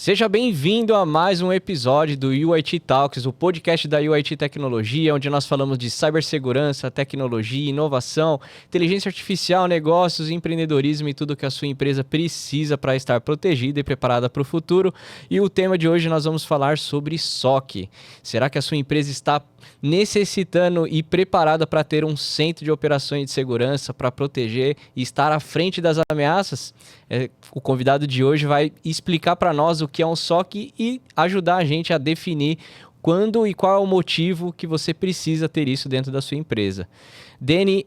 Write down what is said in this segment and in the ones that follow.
Seja bem-vindo a mais um episódio do UIT Talks, o podcast da UIT Tecnologia, onde nós falamos de cibersegurança, tecnologia, inovação, inteligência artificial, negócios, empreendedorismo e tudo que a sua empresa precisa para estar protegida e preparada para o futuro. E o tema de hoje nós vamos falar sobre SOC. Será que a sua empresa está necessitando e preparada para ter um centro de operações de segurança para proteger e estar à frente das ameaças? O convidado de hoje vai explicar para nós o que é um SOC e ajudar a gente a definir quando e qual é o motivo que você precisa ter isso dentro da sua empresa. Danny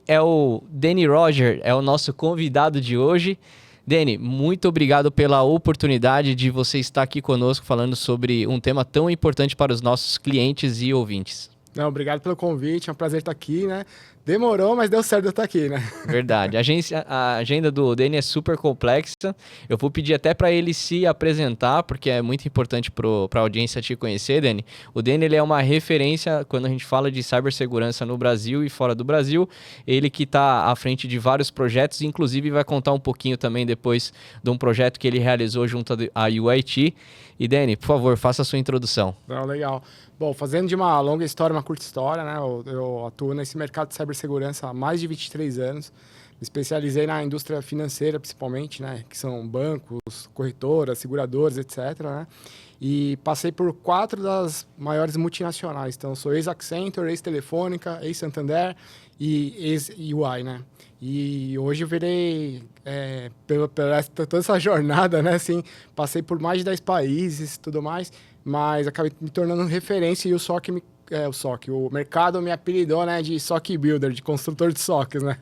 Roger é o nosso convidado de hoje. Danny, muito obrigado pela oportunidade de você estar aqui conosco falando sobre um tema tão importante para os nossos clientes e ouvintes. Não, obrigado pelo convite, é um prazer estar aqui, né? Demorou, mas deu certo eu estar aqui, né? Verdade. A agenda do Danny é super complexa. Eu vou pedir até para ele se apresentar, porque é muito importante para a audiência te conhecer, Danny. O Danny ele é uma referência quando a gente fala de cibersegurança no Brasil e fora do Brasil. Ele que está à frente de vários projetos, inclusive vai contar um pouquinho também depois de um projeto que ele realizou junto à UIT. E Danny, por favor, faça a sua introdução. Não, legal. Bom, fazendo de uma longa história, uma curta história, né? Eu atuo nesse mercado de cibersegurança há mais de 23 anos. Me especializei na indústria financeira, principalmente, né? Que são bancos, corretoras, seguradoras, etc., né? E passei por 4 das maiores multinacionais. Então, sou ex-Accenture, ex-Telefônica, ex-Santander e ex-UI, né? E hoje eu virei, toda essa jornada, né? Assim, passei por mais de 10 países e tudo mais, mas acabei me tornando referência e o mercado me apelidou, né, de SOC Builder, de construtor de SOCs, né?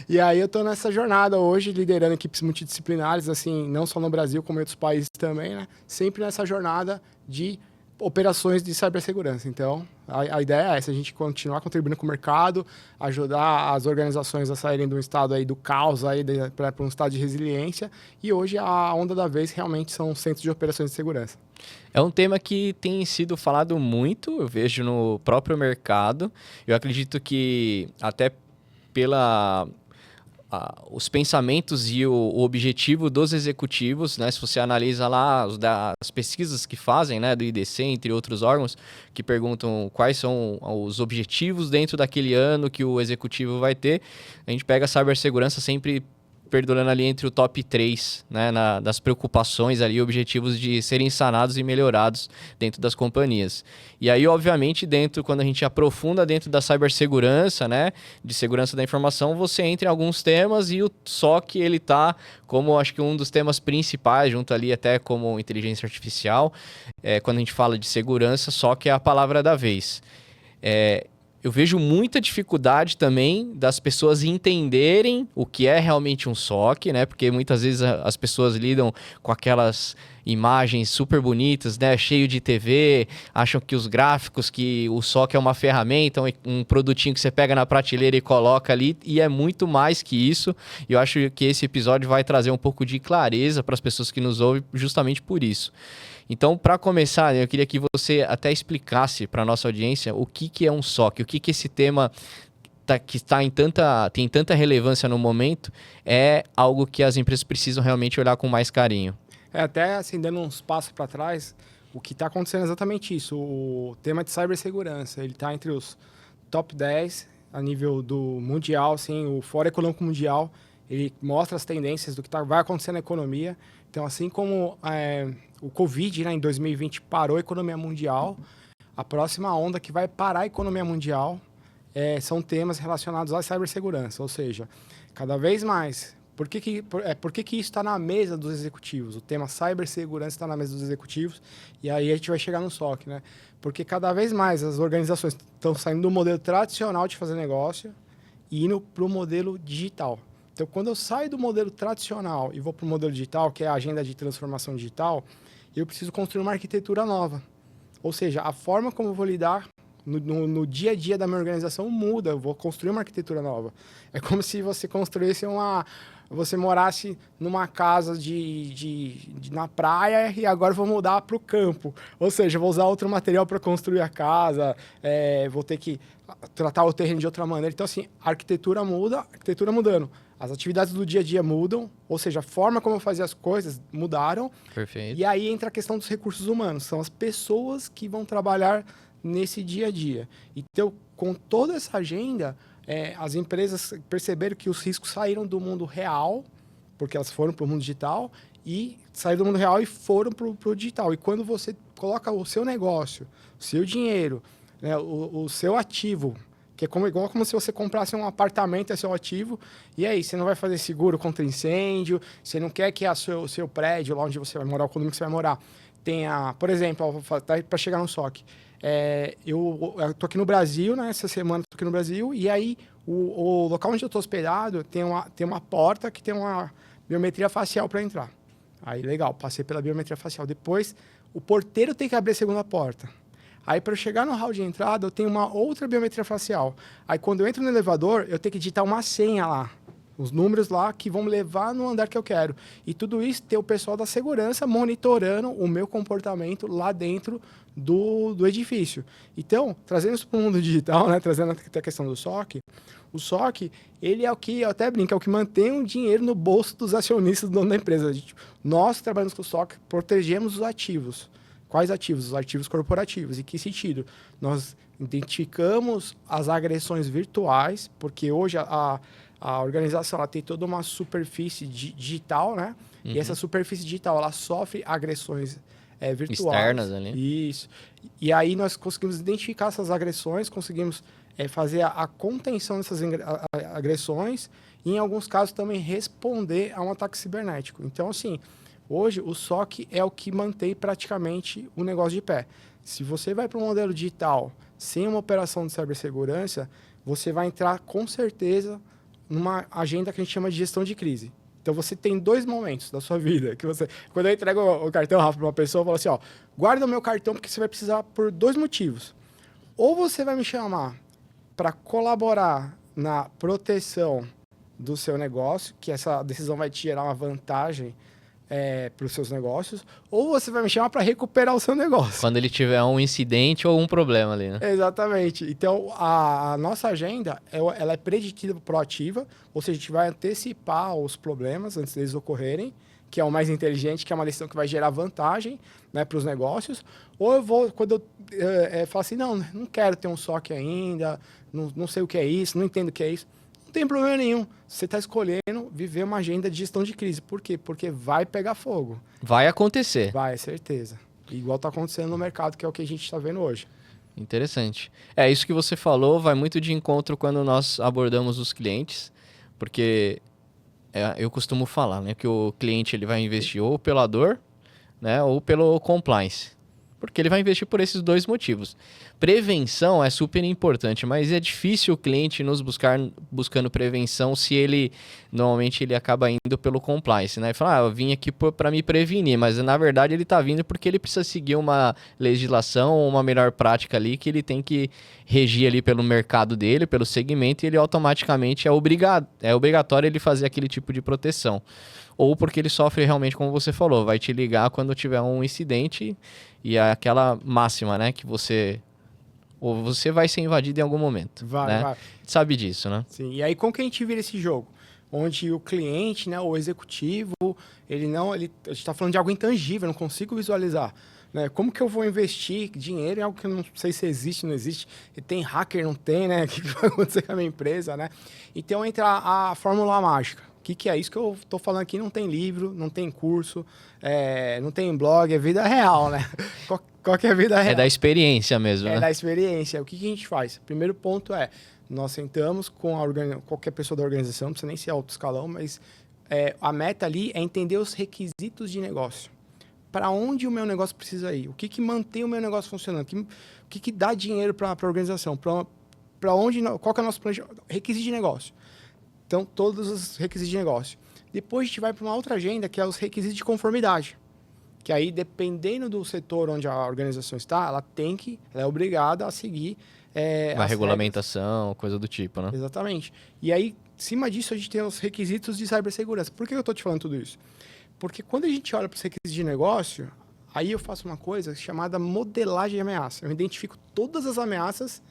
E aí eu estou nessa jornada hoje, liderando equipes multidisciplinares, assim, não só no Brasil, como em outros países também, né? Sempre nessa jornada de operações de cibersegurança. Então, a ideia é essa, a gente continuar contribuindo com o mercado, ajudar as organizações a saírem de um estado aí do caos aí para um estado de resiliência. E hoje a onda da vez realmente são centros de operações de segurança. É um tema que tem sido falado muito, eu vejo no próprio mercado. Eu acredito que até os pensamentos e o objetivo dos executivos, né? Se você analisa lá as pesquisas que fazem, né, do IDC, entre outros órgãos, que perguntam quais são os objetivos dentro daquele ano que o executivo vai ter, a gente pega a cibersegurança sempre perdurando ali entre o top 3, né, das preocupações ali, objetivos de serem sanados e melhorados dentro das companhias. E aí, obviamente, quando a gente aprofunda dentro da cibersegurança, né, de segurança da informação, você entra em alguns temas e o SOC, ele tá como, acho que um dos temas principais, junto ali até como inteligência artificial, quando a gente fala de segurança, SOC é a palavra da vez. Eu vejo muita dificuldade também das pessoas entenderem o que é realmente um SOC, né? Porque muitas vezes as pessoas lidam com aquelas imagens super bonitas, né? Cheio de TV, acham que os gráficos, que o SOC é uma ferramenta, um produtinho que você pega na prateleira e coloca ali, e é muito mais que isso. E eu acho que esse episódio vai trazer um pouco de clareza para as pessoas que nos ouvem justamente por isso. Então, para começar, eu queria que você até explicasse para a nossa audiência o que é um SOC, o que esse tema que tem tanta relevância no momento é algo que as empresas precisam realmente olhar com mais carinho. Até assim, dando uns passos para trás, o que está acontecendo é exatamente isso. O tema de cibersegurança, ele está entre os top 10 a nível do mundial, assim, o Fórum Econômico Mundial, ele mostra as tendências do que vai acontecer na economia. Então, assim como o Covid, né, em 2020 parou a economia mundial, a próxima onda que vai parar a economia mundial são temas relacionados à cibersegurança. Ou seja, cada vez mais, por que isso está na mesa dos executivos? O tema cibersegurança está na mesa dos executivos e aí a gente vai chegar no SOC, né? Porque cada vez mais as organizações estão saindo do modelo tradicional de fazer negócio e indo para o modelo digital. Então, quando eu saio do modelo tradicional e vou para o modelo digital, que é a agenda de transformação digital, eu preciso construir uma arquitetura nova. Ou seja, a forma como eu vou lidar no dia a dia da minha organização muda, eu vou construir uma arquitetura nova. É como se você construísse você morasse numa casa na praia e agora vou mudar para o campo. Ou seja, vou usar outro material para construir a casa, vou ter que tratar o terreno de outra maneira. Então, assim, a arquitetura muda, a arquitetura mudando. As atividades do dia a dia mudam, ou seja, a forma como eu fazia as coisas mudaram. Perfeito. E aí entra a questão dos recursos humanos. São as pessoas que vão trabalhar nesse dia a dia. Então, com toda essa agenda, as empresas perceberam que os riscos saíram do mundo real, porque elas foram para o mundo digital, e saíram do mundo real e foram para o digital. E quando você coloca o seu negócio, o seu dinheiro, né, o seu ativo, que é igual como se você comprasse um apartamento, é seu ativo, e aí você não vai fazer seguro contra incêndio, você não quer que o seu prédio, lá onde você vai morar, o condomínio que você vai morar, tenha, por exemplo, para chegar no SOC. Eu tô aqui no Brasil, né? Essa semana eu tô aqui no Brasil, e aí o local onde eu tô hospedado tem uma porta que tem uma biometria facial para entrar. Aí, legal, passei pela biometria facial. Depois, o porteiro tem que abrir a segunda porta. Aí, para eu chegar no hall de entrada, eu tenho uma outra biometria facial. Aí, quando eu entro no elevador, eu tenho que digitar uma senha lá. Os números lá que vão me levar no andar que eu quero. E tudo isso tem o pessoal da segurança monitorando o meu comportamento lá dentro do edifício. Então, trazendo isso para o mundo digital, né, trazendo até a questão do SOC, o SOC, ele é o que, eu até brinco, é o que mantém o dinheiro no bolso dos acionistas do dono da empresa. Nós que trabalhamos com o SOC, protegemos os ativos. Quais ativos? Os ativos corporativos. Em que sentido? Nós identificamos as agressões virtuais, porque hoje a organização ela tem toda uma superfície digital, né? Uhum. E essa superfície digital ela sofre agressões virtuais. Externas ali. Isso. E aí nós conseguimos identificar essas agressões, conseguimos fazer a contenção dessas agressões e, em alguns casos, também responder a um ataque cibernético. Então, assim, hoje o SOC é o que mantém praticamente o negócio de pé. Se você vai para um modelo digital sem uma operação de cibersegurança, você vai entrar com certeza numa agenda que a gente chama de gestão de crise. Então, você tem 2 momentos da sua vida. Quando eu entrego o cartão, Rafa, para uma pessoa, eu falo assim, guarda o meu cartão porque você vai precisar por 2 motivos. Ou você vai me chamar para colaborar na proteção do seu negócio, que essa decisão vai te gerar uma vantagem para os seus negócios, ou você vai me chamar para recuperar o seu negócio. Quando ele tiver um incidente ou um problema ali, né? Exatamente. Então, a nossa agenda, ela é preditiva, proativa, ou seja, a gente vai antecipar os problemas antes deles ocorrerem, que é o mais inteligente, que é uma decisão que vai gerar vantagem, né, para os negócios. Ou eu vou, quando eu falo assim, não quero ter um SOC ainda, não sei o que é isso, não entendo o que é isso. Não tem problema nenhum. Você está escolhendo viver uma agenda de gestão de crise. Por quê? Porque vai pegar fogo. Vai acontecer. Vai, certeza. Igual está acontecendo no mercado, que é o que a gente está vendo hoje. Interessante. Isso que você falou vai muito de encontro quando nós abordamos os clientes, porque eu costumo falar, né, que o cliente ele vai investir ou pela dor, né, ou pelo compliance. Porque ele vai investir por esses 2 motivos. Prevenção é super importante, mas é difícil o cliente nos buscando prevenção se ele, normalmente, ele acaba indo pelo compliance, né? Fala, eu vim aqui para me prevenir, mas na verdade ele está vindo porque ele precisa seguir uma legislação, uma melhor prática ali que ele tem que regir ali pelo mercado dele, pelo segmento, e ele automaticamente é obrigatório ele fazer aquele tipo de proteção. Ou porque ele sofre realmente, como você falou, vai te ligar quando tiver um incidente e é aquela máxima, né, que você vai ser invadido em algum momento. Vai. Sabe disso, né? Sim, e aí como que a gente vira esse jogo? Onde o cliente, né, o executivo, a gente está falando de algo intangível, eu não consigo visualizar. Né? Como que eu vou investir dinheiro em algo que eu não sei se existe, não existe? E tem hacker, não tem, né? O que vai acontecer com a minha empresa, né? Então entra a fórmula mágica. O que é isso que eu estou falando aqui? Não tem livro, não tem curso, não tem blog, é vida real, né? Qual que é a vida real? É da experiência mesmo, né? É da experiência. O que a gente faz? Primeiro ponto nós sentamos com qualquer pessoa da organização, não precisa nem ser alto escalão, mas a meta ali é entender os requisitos de negócio. Para onde o meu negócio precisa ir? O que mantém o meu negócio funcionando? O que dá dinheiro para a organização? Para onde? Qual que é o nosso requisito de negócio? Então, todos os requisitos de negócio. Depois, a gente vai para uma outra agenda, que é os requisitos de conformidade. Que aí, dependendo do setor onde a organização está, ela é obrigada a seguir Uma as regulamentação, coisa do tipo, né? regras. Exatamente. E aí, em cima disso, a gente tem os requisitos de cibersegurança. Por que eu estou te falando tudo isso? Porque quando a gente olha para os requisitos de negócio, aí eu faço uma coisa chamada modelagem de ameaça. Eu identifico todas as ameaças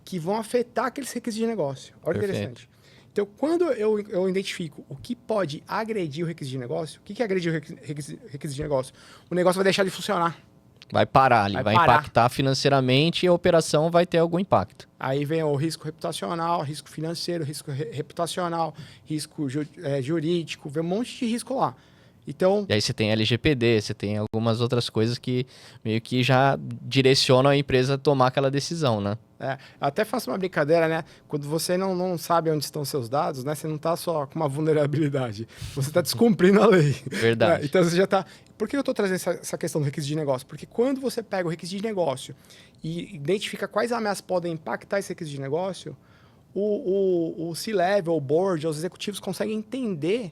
que vão afetar aqueles requisitos de negócio. Olha que interessante. Então, quando eu identifico o que pode agredir o requisito de negócio, o que agride o requisito de negócio? O negócio vai deixar de funcionar. Vai parar ali, vai parar. impactar financeiramente e a operação vai ter algum impacto. Aí vem o risco reputacional, risco financeiro, risco reputacional, risco jurídico, vem um monte de risco lá. Então, E aí você tem LGPD, você tem algumas outras coisas que meio que já direcionam a empresa a tomar aquela decisão, né? eu até faço uma brincadeira, né? Quando você não sabe onde estão seus dados, né? Você não está só com uma vulnerabilidade, você está descumprindo a lei. Verdade. Então você já está. Por que eu estou trazendo essa questão do requisito de negócio? Porque quando você pega o requisito de negócio e identifica quais ameaças podem impactar esse requisito de negócio, o C-level, o board, os executivos conseguem entender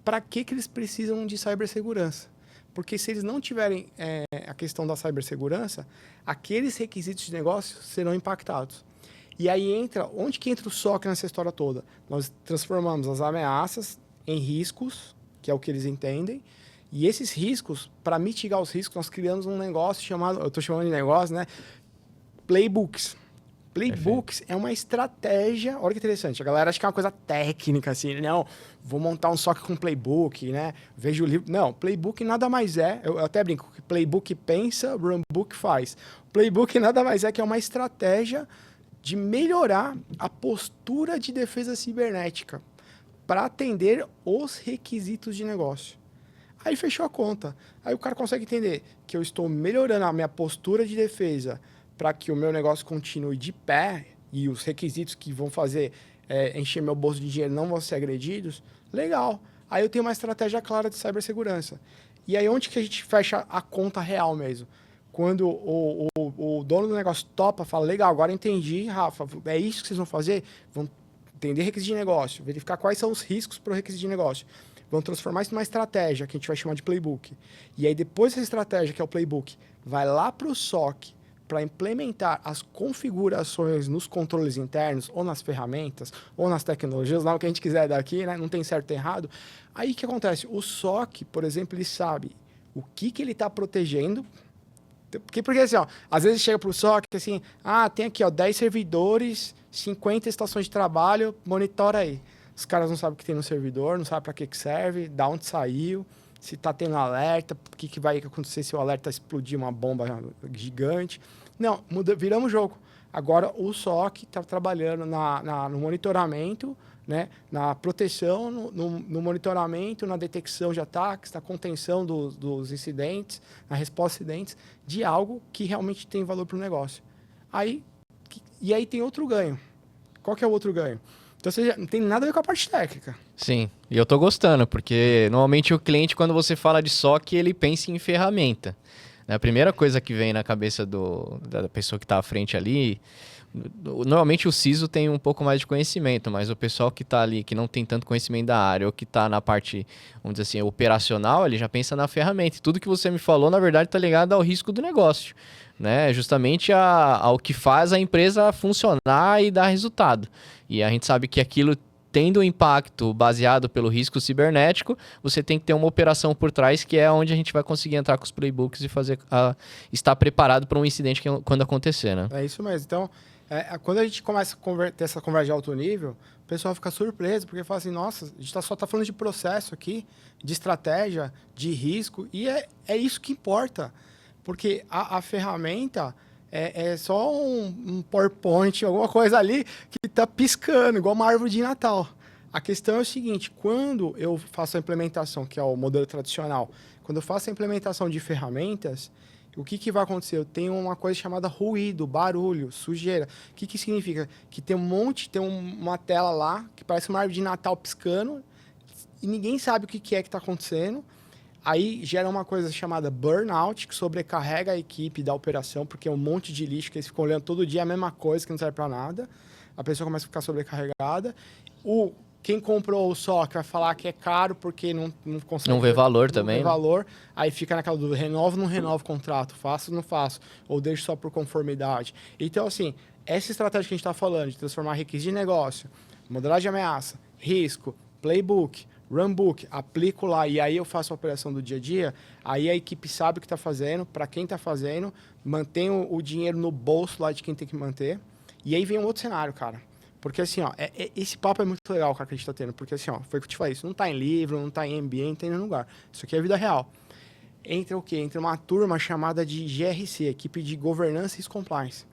para que eles precisam de cibersegurança. Porque se eles não tiverem a questão da cibersegurança, aqueles requisitos de negócio serão impactados. E aí onde que entra o SOC nessa história toda? Nós transformamos as ameaças em riscos, que é o que eles entendem, e esses riscos, para mitigar os riscos, nós criamos um negócio chamado, eu estou chamando de negócio, né? Playbooks. Playbooks é uma estratégia, olha que interessante, a galera acha que é uma coisa técnica, assim, não, vou montar um SOC com playbook, né, vejo o livro, não, playbook nada mais eu até brinco, playbook pensa, runbook faz. Playbook nada mais que é uma estratégia de melhorar a postura de defesa cibernética para atender os requisitos de negócio. Aí fechou a conta, aí o cara consegue entender que eu estou melhorando a minha postura de defesa para que o meu negócio continue de pé e os requisitos que vão fazer encher meu bolso de dinheiro não vão ser agredidos, legal. Aí eu tenho uma estratégia clara de cibersegurança. E aí onde que a gente fecha a conta real mesmo? Quando o dono do negócio topa, fala, legal, agora entendi, Rafa, é isso que vocês vão fazer? Vão entender requisito de negócio, verificar quais são os riscos para o requisito de negócio. Vão transformar isso numa estratégia, que a gente vai chamar de playbook. E aí depois dessa estratégia, que é o playbook, vai lá para o SOC, para implementar as configurações nos controles internos, ou nas ferramentas, ou nas tecnologias, lá o que a gente quiser daqui, né? Não tem certo e errado. Aí o que acontece? O SOC, por exemplo, ele sabe o que ele está protegendo. Porque assim, ó, às vezes chega para o SOC assim, tem aqui 10 servidores, 50 estações de trabalho, monitora aí. Os caras não sabem o que tem no servidor, não sabem para que serve, da onde saiu, se está tendo alerta, o que vai acontecer se o alerta explodir uma bomba gigante. Não, viramos o jogo. Agora o SOC está trabalhando no monitoramento, né, na proteção, no monitoramento, na detecção de ataques, na contenção dos incidentes, na resposta a incidentes, de algo que realmente tem valor para o negócio. E aí tem outro ganho. Qual que é o outro ganho? Então, você não tem nada a ver com a parte técnica. Sim, e eu tô gostando, porque normalmente o cliente, quando você fala de SOC, ele pensa em ferramenta. A primeira coisa que vem na cabeça da pessoa que está à frente ali, normalmente o CISO tem um pouco mais de conhecimento, mas o pessoal que está ali, que não tem tanto conhecimento da área, ou que está na parte, vamos dizer assim, operacional, ele já pensa na ferramenta. E tudo que você me falou, na verdade, está ligado ao risco do negócio, né? Justamente ao que faz a empresa funcionar e dar resultado. E a gente sabe que aquilo, tendo um impacto baseado pelo risco cibernético, você tem que ter uma operação por trás, que é onde a gente vai conseguir entrar com os playbooks e estar preparado para um incidente quando acontecer, né? É isso mesmo. Então, quando a gente começa a ter essa conversa de alto nível, o pessoal fica surpreso, porque fala assim, nossa, a gente só está falando de processo aqui, de estratégia, de risco, e é isso que importa. Porque a ferramenta é só um PowerPoint, alguma coisa ali que está piscando, igual uma árvore de Natal. A questão é o seguinte, quando eu faço a implementação, que é o modelo tradicional, quando eu faço a implementação de ferramentas, o que vai acontecer? Eu tenho uma coisa chamada ruído, barulho, sujeira. O que significa? Que tem uma tela lá, que parece uma árvore de Natal piscando, e ninguém sabe o que está acontecendo. Aí gera uma coisa chamada burnout, que sobrecarrega a equipe da operação, porque é um monte de lixo que eles ficam olhando todo dia a mesma coisa, que não serve para nada. A pessoa começa a ficar sobrecarregada. Quem comprou o SOC vai falar que é caro porque não consegue... Não vê valor não também, vê né? valor, aí fica naquela dúvida, renovo ou não renovo o contrato, faço ou não faço, ou deixo só por conformidade. Então, assim, essa estratégia que a gente está falando, de transformar requisitos de negócio, modelagem de ameaça, risco, playbook, runbook, aplico lá e aí eu faço a operação do dia a dia, aí a equipe sabe o que está fazendo, para quem está fazendo, mantém o dinheiro no bolso lá de quem tem que manter, e aí vem um outro cenário, cara. Porque assim, ó, esse papo é muito legal, cara, que a gente tá tendo. Porque assim, ó, foi o que eu te falei, isso não tá em livro, não tá em MBA, não tem em nenhum lugar. Isso aqui é vida real. Entra o quê? Entra uma turma chamada de GRC, Equipe de Governança e Risk Compliance.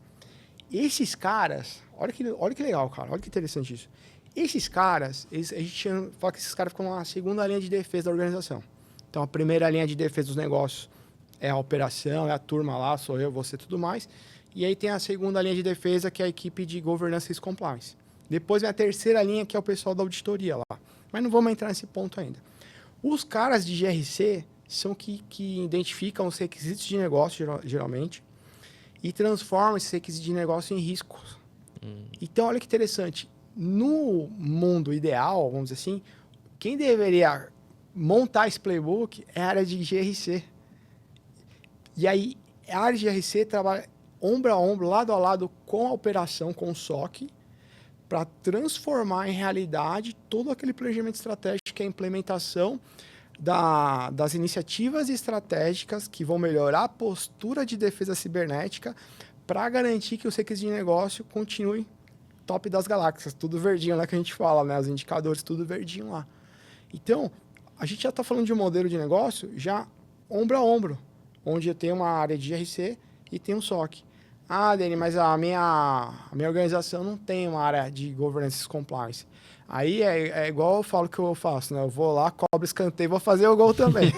Esses caras, olha que legal, cara, olha que interessante isso. Esses caras, a gente fala que esses caras ficam na segunda linha de defesa da organização. Então, a primeira linha de defesa dos negócios é a operação, é a turma lá, sou eu, você, tudo mais. E aí tem a segunda linha de defesa, que é a equipe de Governance e Risk Compliance. Depois vem a terceira linha, que é o pessoal da auditoria lá. Mas não vamos entrar nesse ponto ainda. Os caras de GRC são que identificam os requisitos de negócio, geralmente, e transformam esses requisitos de negócio em riscos. Então, olha que interessante. No mundo ideal, vamos dizer assim, quem deveria montar esse playbook é a área de GRC. E aí, a área de GRC trabalha ombro a ombro, lado a lado com a operação, com o SOC, para transformar em realidade todo aquele planejamento estratégico que é a implementação das iniciativas estratégicas que vão melhorar a postura de defesa cibernética para garantir que os requisitos de negócio continuem top das galáxias, tudo verdinho lá que a gente fala, né? Os indicadores, tudo verdinho lá. Então, a gente já está falando de um modelo de negócio já ombro a ombro, onde eu tenho uma área de GRC e tem um SOC. Ah, Dani, mas a minha organização não tem uma área de governance e compliance. Aí é igual eu falo que eu faço, né? Eu vou lá, cobro escanteio, vou fazer o gol também.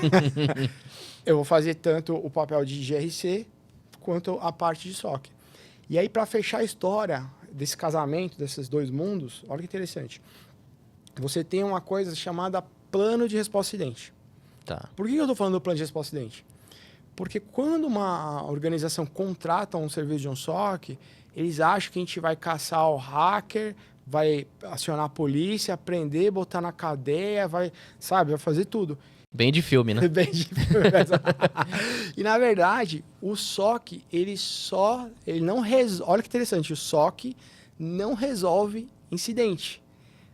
Eu vou fazer tanto o papel de GRC quanto a parte de SOC. E aí, para fechar a história desse casamento, desses dois mundos, olha que interessante. Você tem uma coisa chamada plano de resposta a acidente. Tá. Por que eu estou falando do plano de resposta a acidente? Porque quando uma organização contrata um serviço de um SOC, eles acham que a gente vai caçar o hacker, vai acionar a polícia, prender, botar na cadeia, vai fazer tudo. Bem de filme, né? Bem de filme. E, na verdade, o SOC, ele não resolve... Olha que interessante, o SOC não resolve incidente.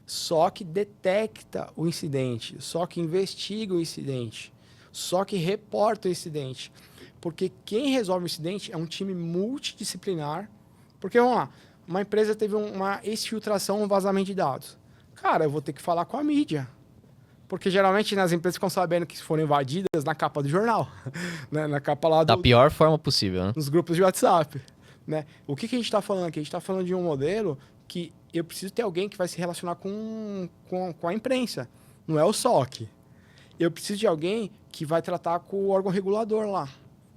SOC detecta o incidente, SOC investiga o incidente, SOC reporta o incidente. Porque quem resolve o incidente é um time multidisciplinar. Porque, vamos lá, uma empresa teve uma exfiltração, um vazamento de dados. Cara, eu vou ter que falar com a mídia. Porque geralmente nas empresas ficam sabendo que foram invadidas na capa do jornal. Né? Na capa lá Da pior forma possível, né? nos grupos de WhatsApp. Né? O que a gente está falando aqui? A gente está falando de um modelo que eu preciso ter alguém que vai se relacionar com a imprensa. Não é o SOC. Eu preciso de alguém que vai tratar com o órgão regulador lá.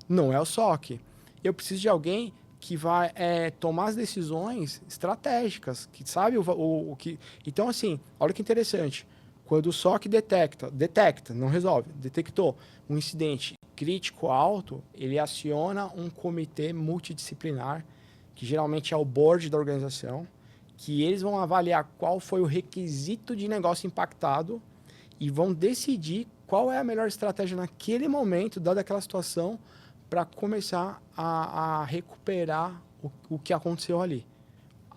Não é o SOC. Eu preciso de alguém que vai tomar as decisões estratégicas, que sabe o que... Então, assim, olha que interessante. Quando o SOC detecta, não resolve, detectou um incidente crítico alto, ele aciona um comitê multidisciplinar, que geralmente é o board da organização, que eles vão avaliar qual foi o requisito de negócio impactado e vão decidir qual é a melhor estratégia naquele momento, dada aquela situação, para começar a recuperar o que aconteceu ali.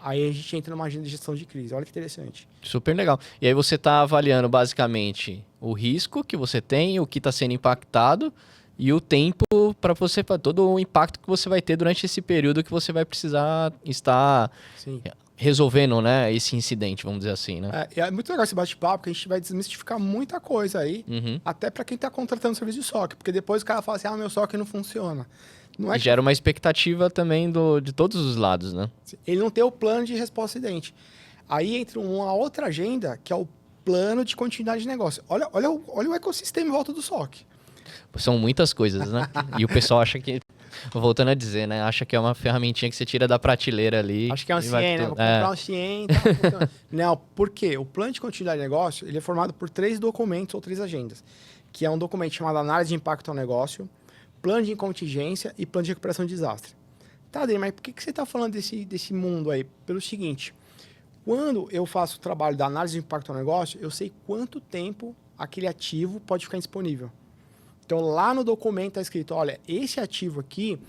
Aí a gente entra numa agenda de gestão de crise. Olha que interessante. Super legal. E aí você está avaliando basicamente o risco que você tem, o que está sendo impactado e o tempo para você, para todo o impacto que você vai ter durante esse período que você vai precisar estar Sim. resolvendo, né, esse incidente, vamos dizer assim, né? É muito legal esse bate-papo, porque a gente vai desmistificar muita coisa aí, até para quem está contratando serviço de SOC, porque depois o cara fala assim, meu SOC não funciona. Não é E gera uma expectativa também de todos os lados, né? Ele não tem o plano de resposta a acidente. Aí entra uma outra agenda, que é o plano de continuidade de negócio. Olha o ecossistema em volta do SOC. São muitas coisas, né? E o pessoal acha que, voltando a dizer, né? Acha que é uma ferramentinha que você tira da prateleira ali. Acho que é um CIEM, né? Vou comprar um CIEM. Tá? Não, por quê? O plano de continuidade de negócio ele é formado por 3 documentos ou 3 agendas, que é um documento chamado Análise de Impacto ao Negócio, Plano de Contingência e Plano de Recuperação de Desastre. Tá, Adri, mas por que você está falando desse mundo aí? Pelo seguinte, Quando eu faço o trabalho da análise de impacto ao negócio, eu sei quanto tempo aquele ativo pode ficar indisponível. Então, lá no documento está escrito, olha, esse ativo aqui,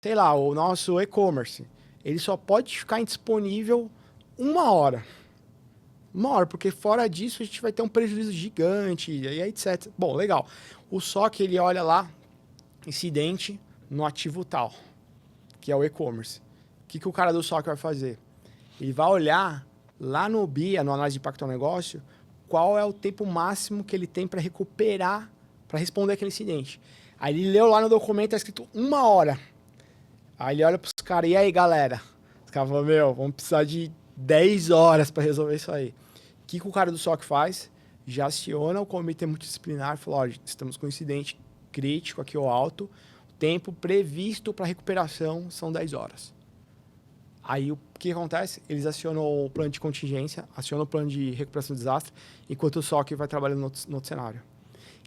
sei lá, o nosso e-commerce, ele só pode ficar indisponível 1 hora. 1 hora, porque fora disso a gente vai ter um prejuízo gigante, e aí, etc. Bom, legal. O SOC, ele olha lá, incidente no ativo tal, que é o e-commerce. O que o cara do SOC vai fazer? Ele vai olhar lá no BIA, no análise de impacto ao negócio, qual é o tempo máximo que ele tem para recuperar, para responder aquele incidente. Aí ele leu lá no documento, está escrito 1 hora. Aí ele olha para os caras, e aí, galera? Os caras falam, vamos precisar de 10 horas para resolver isso aí. O que o cara do SOC faz? Já aciona o comitê multidisciplinar e fala, olha, estamos com um incidente crítico aqui ao alto, o tempo previsto para recuperação são 10 horas. Aí o que acontece? Eles acionam o plano de contingência, acionam o plano de recuperação do desastre, enquanto o SOC vai trabalhando no outro cenário.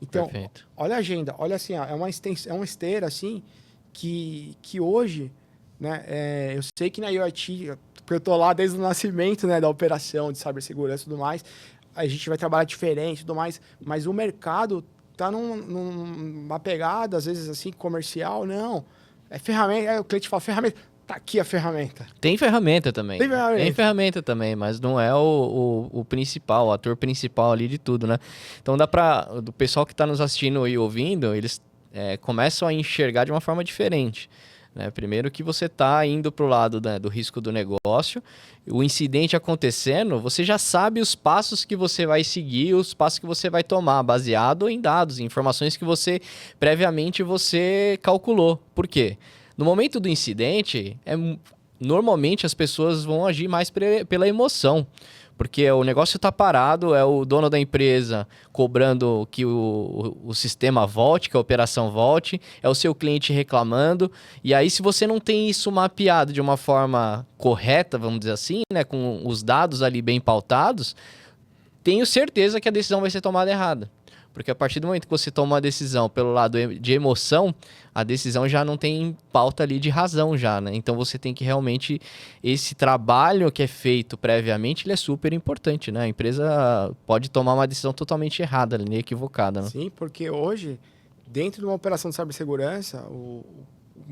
Então, Perfeito. olha a agenda, olha assim, ó, é uma esteira assim que hoje, né, eu sei que na IoT, porque eu tô lá desde o nascimento, né, da operação de cibersegurança e tudo mais, a gente vai trabalhar diferente e tudo mais, mas o mercado tá numa pegada, às vezes assim, comercial, não, é ferramenta, aí o cliente fala, ferramenta, tá aqui a ferramenta. Tem ferramenta também. Tem ferramenta. Também, mas não é o principal, o ator principal ali de tudo, né? Então dá pra... O pessoal que tá nos assistindo e ouvindo, eles começam a enxergar de uma forma diferente. Né? Primeiro que você tá indo pro lado, né, do risco do negócio, o incidente acontecendo, você já sabe os passos que você vai seguir, os passos que você vai tomar, baseado em dados, em informações que você previamente você calculou. Por quê? No momento do incidente, normalmente as pessoas vão agir mais pela emoção, porque o negócio está parado, é o dono da empresa cobrando que o sistema volte, que a operação volte, é o seu cliente reclamando, e aí se você não tem isso mapeado de uma forma correta, vamos dizer assim, né, com os dados ali bem pautados, tenho certeza que a decisão vai ser tomada errada. Porque a partir do momento que você toma uma decisão pelo lado de emoção, a decisão já não tem pauta ali de razão já, né? Então você tem que realmente... Esse trabalho que é feito previamente, ele é super importante, né? A empresa pode tomar uma decisão totalmente errada, ali, equivocada, né? Sim, porque hoje, dentro de uma operação de cibersegurança, o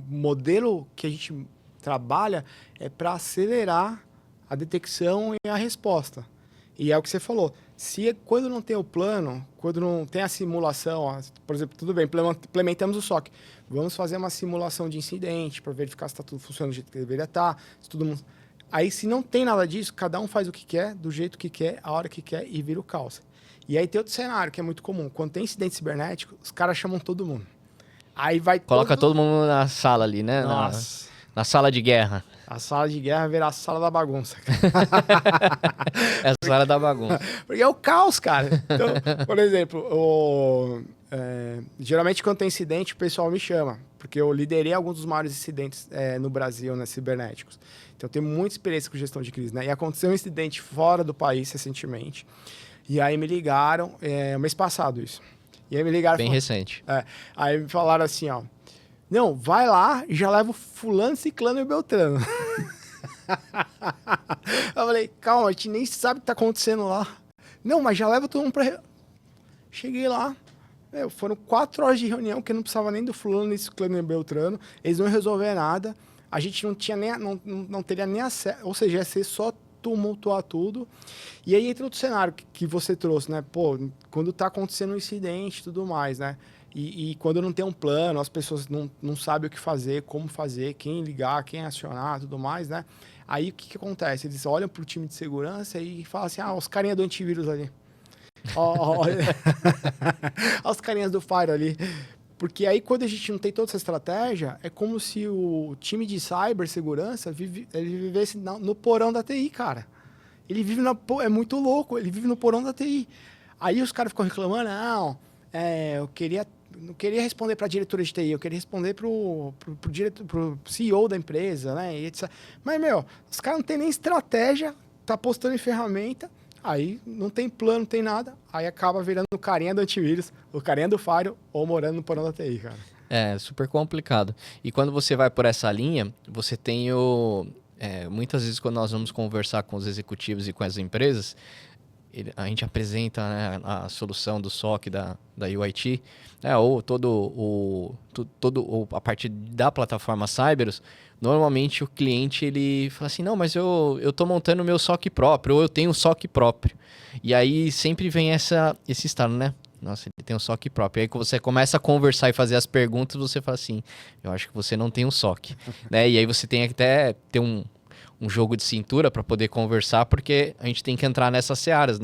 modelo que a gente trabalha é para acelerar a detecção e a resposta. E é o que você falou. Quando não tem o plano, quando não tem a simulação, ó, por exemplo, tudo bem, implementamos o SOC. Vamos fazer uma simulação de incidente para verificar se está tudo funcionando do jeito que deveria estar. Se todo mundo... Aí, se não tem nada disso, cada um faz o que quer, do jeito que quer, a hora que quer e vira o caos. E aí tem outro cenário que é muito comum. Quando tem incidente cibernético, os caras chamam todo mundo. Aí vai Coloca todo mundo na sala ali, né? Nossa. Na sala de guerra. A sala de guerra vira a sala da bagunça. É a sala da bagunça. Porque é o caos, cara. Então, por exemplo, geralmente quando tem incidente, o pessoal me chama. Porque eu liderei alguns dos maiores incidentes no Brasil, né, cibernéticos. Então, eu tenho muita experiência com gestão de crise, né? E aconteceu um incidente fora do país recentemente. E aí me ligaram, mês passado isso. E aí me ligaram... Bem recente. Aí me falaram assim, ó. Não, vai lá e já leva o fulano, ciclano e beltrano. Eu falei, calma, a gente nem sabe o que tá acontecendo lá. Não, mas já leva todo mundo pra... Cheguei lá, foram 4 horas de reunião, que não precisava nem do fulano, nem do ciclano e beltrano. Eles não iam resolver nada. A gente não tinha nem, não teria nem acesso, ou seja, ia ser só tumultuar tudo. E aí entra outro cenário que você trouxe, né? Pô, quando tá acontecendo um incidente e tudo mais, né? E quando não tem um plano, as pessoas não sabem o que fazer, como fazer, quem ligar, quem acionar, tudo mais, né? Aí o que acontece? Eles olham pro time de segurança e falam assim, os carinha do antivírus ali. Olha os carinhas do Fire ali. Porque aí quando a gente não tem toda essa estratégia, é como se o time de cibersegurança ele vivesse no porão da TI, cara. Ele vive é muito louco, ele vive no porão da TI. Aí os caras ficam reclamando, não queria responder para a diretora de TI, eu queria responder pro CEO da empresa, né? E etc. Mas, os caras não tem nem estratégia, tá apostando em ferramenta, aí não tem plano, não tem nada, aí acaba virando o carinha do antivírus, o carinha do Firewall ou morando no porão da TI, cara. É, super complicado. E quando você vai por essa linha, você tem muitas vezes quando nós vamos conversar com os executivos e com as empresas, a gente apresenta, né, a solução do SOC da UIT, né, ou a parte da plataforma Cyberus. Normalmente o cliente ele fala assim, não, mas eu estou montando o meu SOC próprio, ou eu tenho um SOC próprio. E aí sempre vem esse estado, né? Nossa, ele tem um SOC próprio. E aí quando você começa a conversar e fazer as perguntas, você fala assim, eu acho que você não tem um SOC. Né? E aí você tem que até ter um jogo de cintura para poder conversar, porque a gente tem que entrar nessas searas,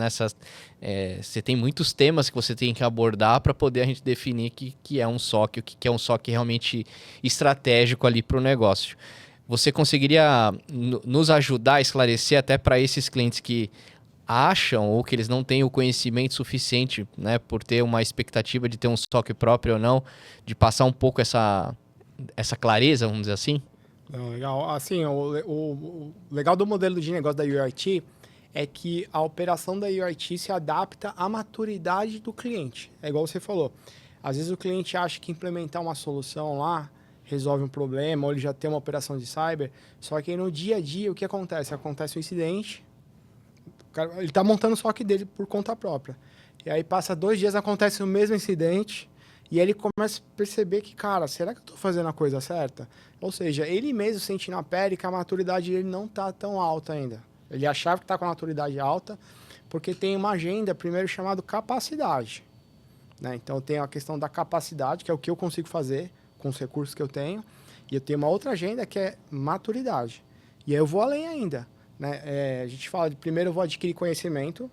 você tem muitos temas que você tem que abordar para poder a gente definir que é um SOC, o que é um SOC realmente estratégico ali para o negócio. Você conseguiria nos ajudar a esclarecer até para esses clientes que acham ou que eles não têm o conhecimento suficiente, né, por ter uma expectativa de ter um SOC próprio ou não, de passar um pouco essa clareza, vamos dizer assim? Não, legal. Assim, o legal do modelo de negócio da UIT é que a operação da UIT se adapta à maturidade do cliente. É igual você falou. Às vezes o cliente acha que implementar uma solução lá resolve um problema, ou ele já tem uma operação de cyber, só que aí no dia a dia o que acontece? Acontece um incidente, ele está montando o SOC dele por conta própria. E aí passa 2 dias, acontece o mesmo incidente, e aí ele começa a perceber que, cara, será que eu estou fazendo a coisa certa? Ou seja, ele mesmo sente na pele que a maturidade dele não está tão alta ainda. Ele achava que está com a maturidade alta, porque tem uma agenda, primeiro, chamada capacidade. Né? Então, tem a questão da capacidade, que é o que eu consigo fazer com os recursos que eu tenho, e eu tenho uma outra agenda que é maturidade. E aí eu vou além ainda. Né? A gente fala de, primeiro eu vou adquirir conhecimento.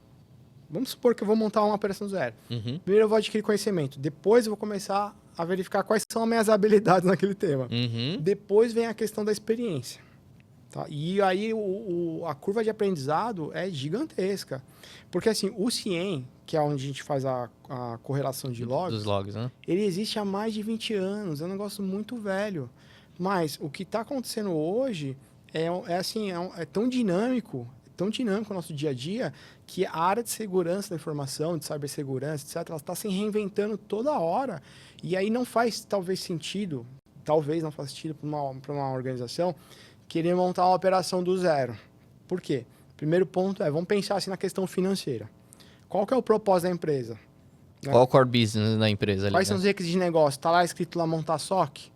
Vamos supor que eu vou montar uma operação do zero. Uhum. Primeiro eu vou adquirir conhecimento. Depois eu vou começar a verificar quais são as minhas habilidades naquele tema. Uhum. Depois vem a questão da experiência. Tá? E aí a curva de aprendizado é gigantesca. Porque assim, o CIEM, que é onde a gente faz a correlação de logs, dos logs, né? Ele existe há mais de 20 anos. É um negócio muito velho. Mas o que está acontecendo hoje é tão dinâmico o nosso dia a dia, que a área de segurança da informação, de cibersegurança, etc., ela está se reinventando toda hora. E aí não faz, talvez não faz sentido para uma organização querer montar uma operação do zero. Por quê? Primeiro ponto vamos pensar assim na questão financeira. Qual que é o propósito da empresa? Né? Qual o core business da empresa ali? Quais são os requisitos de negócio? Está lá escrito lá montar SOC?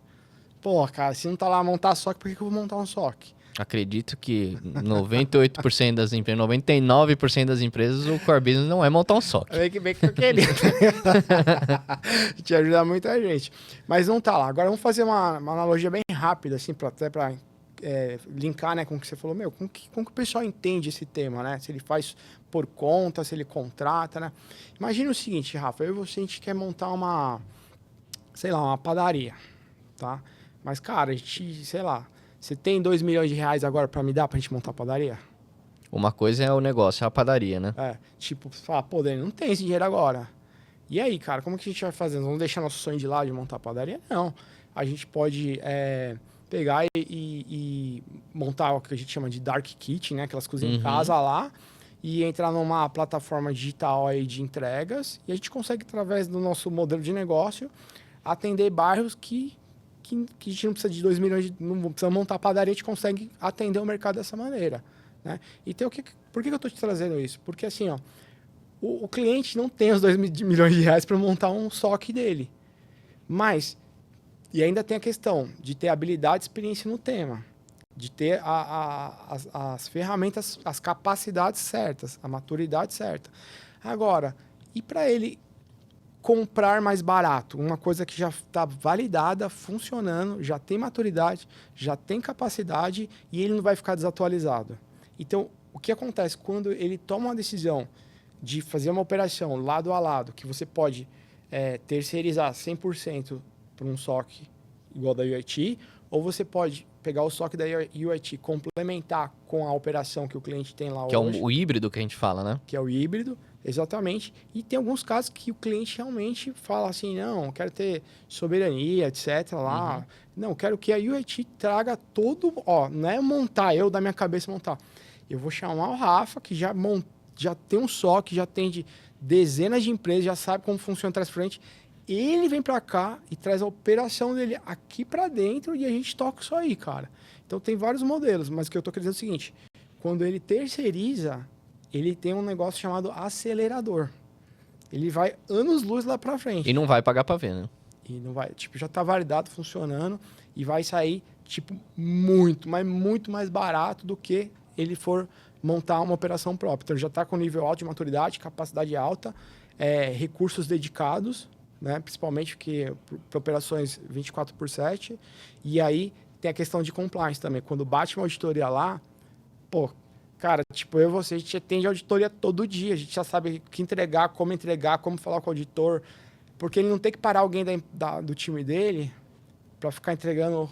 Pô, cara, se não está lá montar SOC, por que eu vou montar um SOC? Acredito que 98% das empresas, 99% das empresas, o core business não é montar um SOC. Bem que eu queria. Te ajudar muita gente. Mas não tá lá. Agora vamos fazer uma analogia bem rápida, assim, até para linkar, né, com o que você falou. Como que o pessoal entende esse tema, né? Se ele faz por conta, se ele contrata, né? Imagina o seguinte, Rafa, eu e você, a gente quer montar uma padaria, tá? Mas, cara, a gente, sei lá, você tem 2 milhões de reais agora para me dar pra gente montar a padaria? Uma coisa é o negócio, é a padaria, né? Tipo, falar, pô, Dani, não tem esse dinheiro agora. E aí, cara, como que a gente vai fazer? Vamos deixar nosso sonho de lado de montar a padaria? Não. A gente pode pegar e montar o que a gente chama de dark kitchen, né? Aquelas cozinhas em casa lá, e entrar numa plataforma digital aí de entregas, e a gente consegue, através do nosso modelo de negócio, atender bairros que a gente não precisa de 2 milhões, não precisa montar padaria, a gente consegue atender o mercado dessa maneira. Né? Então, por que eu estou te trazendo isso? Porque assim, ó, o cliente não tem os 2 milhões de reais para montar um SOC dele. Mas, e ainda tem a questão de ter habilidade e experiência no tema. De ter as ferramentas, as capacidades certas, a maturidade certa. Agora, e para ele comprar mais barato, uma coisa que já está validada, funcionando, já tem maturidade, já tem capacidade e ele não vai ficar desatualizado. Então, o que acontece quando ele toma uma decisão de fazer uma operação lado a lado, que você pode terceirizar 100% para um SOC igual da UIT, ou você pode pegar o SOC da UIT, complementar com a operação que o cliente tem lá hoje. Que é o híbrido que a gente fala, né? Que é o híbrido. Exatamente. E tem alguns casos que o cliente realmente fala assim, não, quero ter soberania, etc. lá. Não, quero que a UIT traga todo... não é montar, eu da minha cabeça montar. Eu vou chamar o Rafa, que já tem um SOC, já atende dezenas de empresas, já sabe como funciona o transferente. ele vem para cá e traz a operação dele aqui para dentro e a gente toca isso aí, cara. Então tem vários modelos, mas o que eu tô querendo dizer é o seguinte, quando ele terceiriza, ele tem um negócio chamado acelerador. Ele vai anos-luz lá para frente. E não vai pagar pra ver, né? E não vai, tipo, já tá validado, funcionando e vai sair, tipo, muito, mas muito mais barato do que ele for montar uma operação própria. Então, ele já está com nível alto de maturidade, capacidade alta, recursos dedicados, né? Principalmente porque para operações 24/7. E aí tem a questão de compliance também. Quando bate uma auditoria lá, pô, cara, tipo, eu e você, a gente atende auditoria todo dia. A gente já sabe o que entregar, como falar com o auditor. Porque ele não tem que parar alguém do time dele para ficar entregando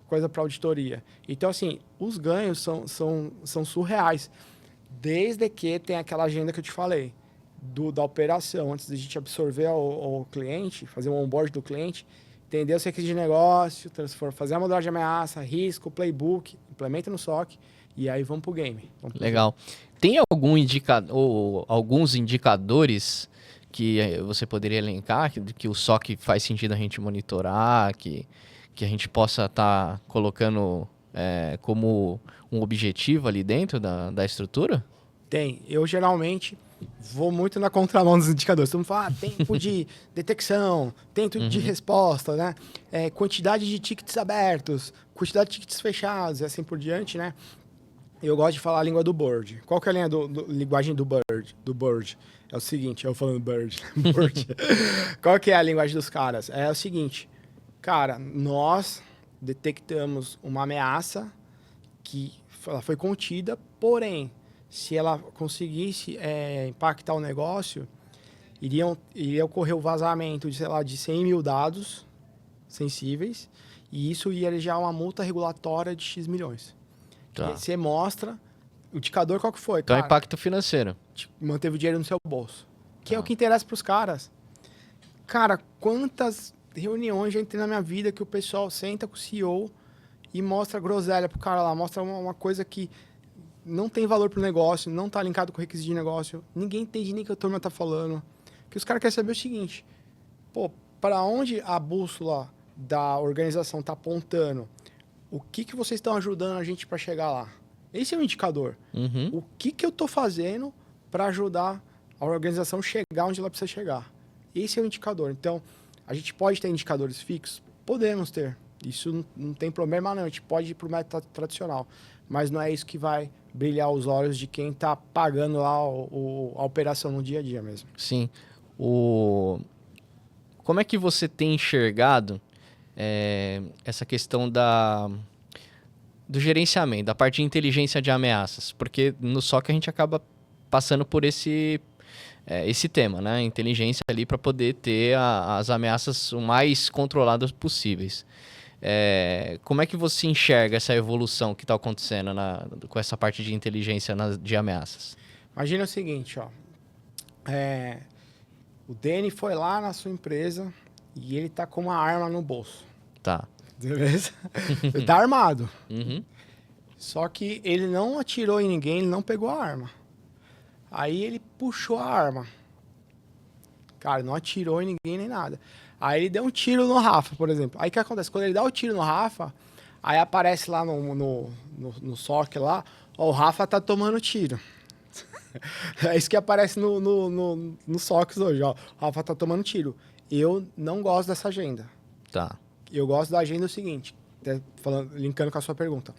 coisa para auditoria. Então, assim, os ganhos são surreais. Desde que tem aquela agenda que eu te falei, da operação, antes de a gente absorver o cliente, fazer um onboard do cliente, entender os requisitos de negócio, fazer a modelagem de ameaça, risco, playbook, implementa no SOC, e aí vamos pro game. Legal. Tem algum ou alguns indicadores que você poderia elencar, que o SOC faz sentido a gente monitorar, que a gente possa estar colocando como um objetivo ali dentro da estrutura? Tem. Eu geralmente vou muito na contramão dos indicadores. Todo mundo fala, tempo de detecção, tempo de resposta, né? Quantidade de tickets abertos, quantidade de tickets fechados e assim por diante, né? Eu gosto de falar a língua do Bird. Qual que é a linguagem do Bird? É o seguinte, eu falando Bird. Qual que é a linguagem dos caras? É o seguinte, cara, nós detectamos uma ameaça que ela foi contida, porém, se ela conseguisse impactar o negócio, iria ocorrer o vazamento de, sei lá, de 100 mil dados sensíveis, e isso ia gerar uma multa regulatória de X milhões. Tá. Você mostra o indicador qual que foi, então, cara. impacto financeiro. Manteve o dinheiro no seu bolso. Que é o que interessa para os caras. Cara, quantas reuniões já entrei na minha vida que o pessoal senta com o CEO e mostra groselha pro cara lá, mostra uma coisa que não tem valor pro negócio, não tá linkado com o requisito de negócio, ninguém entende nem o que a turma tá falando. Que os caras querem saber o seguinte, pô, para onde a bússola da organização tá apontando? O que vocês estão ajudando a gente para chegar lá? Esse é o indicador. O que eu tô fazendo para ajudar a organização chegar onde ela precisa chegar? Esse é o indicador. Então, a gente pode ter indicadores fixos? Podemos ter. Isso não tem problema, não. A gente pode ir para o método tradicional. Mas não é isso que vai brilhar os olhos de quem está pagando lá a operação no dia a dia mesmo. Sim. Como é que você tem enxergado essa questão do gerenciamento, da parte de inteligência de ameaças? Porque no SOC a gente acaba passando por esse tema, né? Inteligência ali para poder ter as ameaças o mais controladas possíveis. Como é que você enxerga essa evolução que está acontecendo com essa parte de inteligência de ameaças? Imagina o seguinte, ó. O Dani foi lá na sua empresa e ele tá com uma arma no bolso. Tá. Beleza? Ele tá armado. Uhum. Só que ele não atirou em ninguém, ele não pegou a arma. Aí ele puxou a arma. Cara, não atirou em ninguém nem nada. Aí ele deu um tiro no Rafa, por exemplo. Aí o que acontece? Quando ele dá o tiro no Rafa, aí aparece lá no SOC lá, ó, o Rafa tá tomando tiro. É isso que aparece no SOCs hoje, ó. O Rafa tá tomando tiro. Eu não gosto dessa agenda. Tá. Eu gosto da agenda seguinte, linkando com a sua pergunta.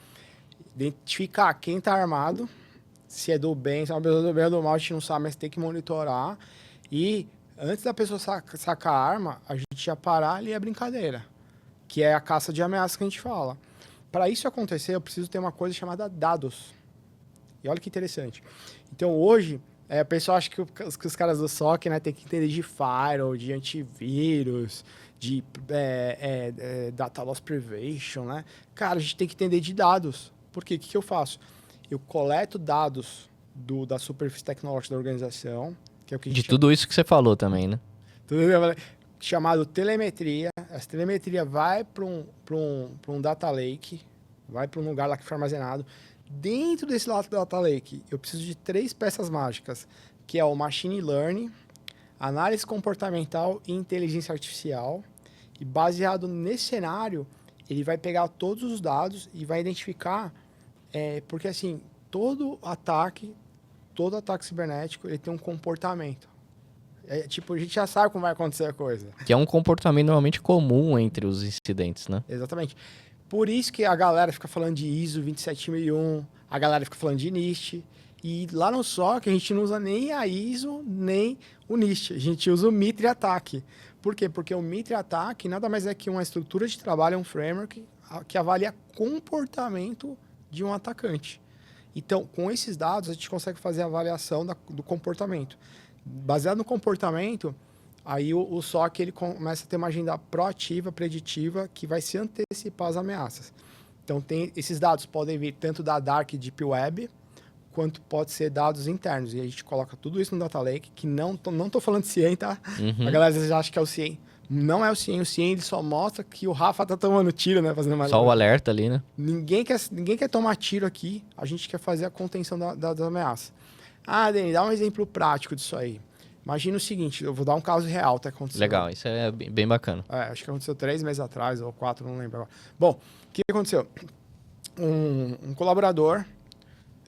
Identificar quem tá armado, se é do bem, se é uma pessoa do bem ou do mal, a gente não sabe, mas tem que monitorar. E antes da pessoa sacar a arma, a gente já parar ali a brincadeira, que é a caça de ameaças que a gente fala. Para isso acontecer, eu preciso ter uma coisa chamada dados. E olha que interessante. Então, hoje, o pessoal acha que os caras do SOC, né, tem que entender de firewall, de antivírus, de data loss prevention, né? Cara, a gente tem que entender de dados. Por quê? O que eu faço? Eu coleto dados da superfície tecnológica da organização, que é o que a gente tudo isso que você falou também, né? chamado telemetria. Essa telemetria vai para um data lake, vai para um lugar lá que foi armazenado. Dentro desse data lake, eu preciso de 3 peças mágicas, que é o machine learning, análise comportamental e inteligência artificial. E baseado nesse cenário, ele vai pegar todos os dados e vai identificar, porque assim, todo ataque cibernético, ele tem um comportamento. Tipo, a gente já sabe como vai acontecer a coisa. Que é um comportamento normalmente comum entre os incidentes, né? Exatamente. Por isso que a galera fica falando de ISO 27001, a galera fica falando de NIST, e lá no SOC a gente não usa nem a ISO, nem o NIST, a gente usa o MITRE ATT&CK. Por quê? Porque o MITRE ATT&CK nada mais é que uma estrutura de trabalho, um framework que avalia comportamento de um atacante. Então, com esses dados, a gente consegue fazer a avaliação do comportamento. Baseado no comportamento, aí o SOC ele começa a ter uma agenda proativa, preditiva, que vai se antecipar às ameaças. Então, esses dados podem vir tanto da Dark Deep Web, quanto pode ser dados internos. E a gente coloca tudo isso no Data Lake, que não tô falando de CIEM, tá? A galera às vezes acha que é o CIEM. Não é o CIEM ele só mostra que o Rafa tá tomando tiro, né? Fazendo mais Só o alerta ali, né? Ninguém quer tomar tiro aqui, a gente quer fazer a contenção das ameaças. Ah, Dani, dá um exemplo prático disso aí. Imagina o seguinte, eu vou dar um caso real, tá acontecendo. Legal, isso é bem bacana. Acho que aconteceu 3 meses atrás, ou 4, não lembro agora. Bom, o que aconteceu? Um colaborador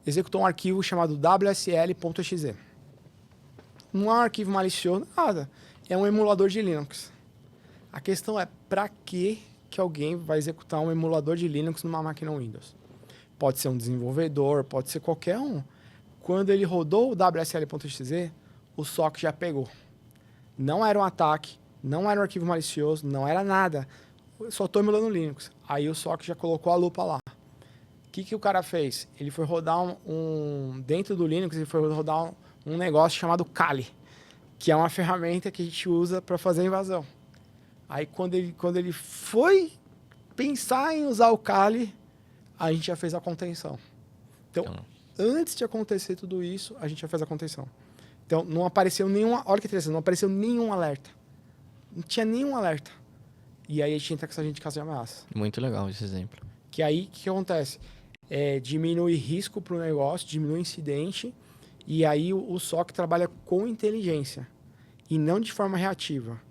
executou um arquivo chamado wsl.exe. Não é um arquivo malicioso, nada. É um emulador de Linux. A questão é, para que alguém vai executar um emulador de Linux numa máquina Windows? Pode ser um desenvolvedor, pode ser qualquer um. Quando ele rodou o wsl.exe, o SOC já pegou. Não era um ataque, não era um arquivo malicioso, não era nada. Eu só estou emulando Linux. Aí o SOC já colocou a lupa lá. O que o cara fez? Ele foi rodar dentro do Linux, ele foi rodar um negócio chamado Kali, que é uma ferramenta que a gente usa para fazer a invasão. Aí quando ele foi pensar em usar o Kali, a gente já fez a contenção. Então, antes de acontecer tudo isso, a gente já fez a contenção. Então, não apareceu nenhuma... Olha que interessante, não apareceu nenhum alerta. Não tinha nenhum alerta. E aí a gente entra com essa gente de caso de ameaça. Muito legal esse exemplo. Que aí, o que acontece? Diminui risco para o negócio, diminui incidente, e aí o SOC trabalha com inteligência, e não de forma reativa.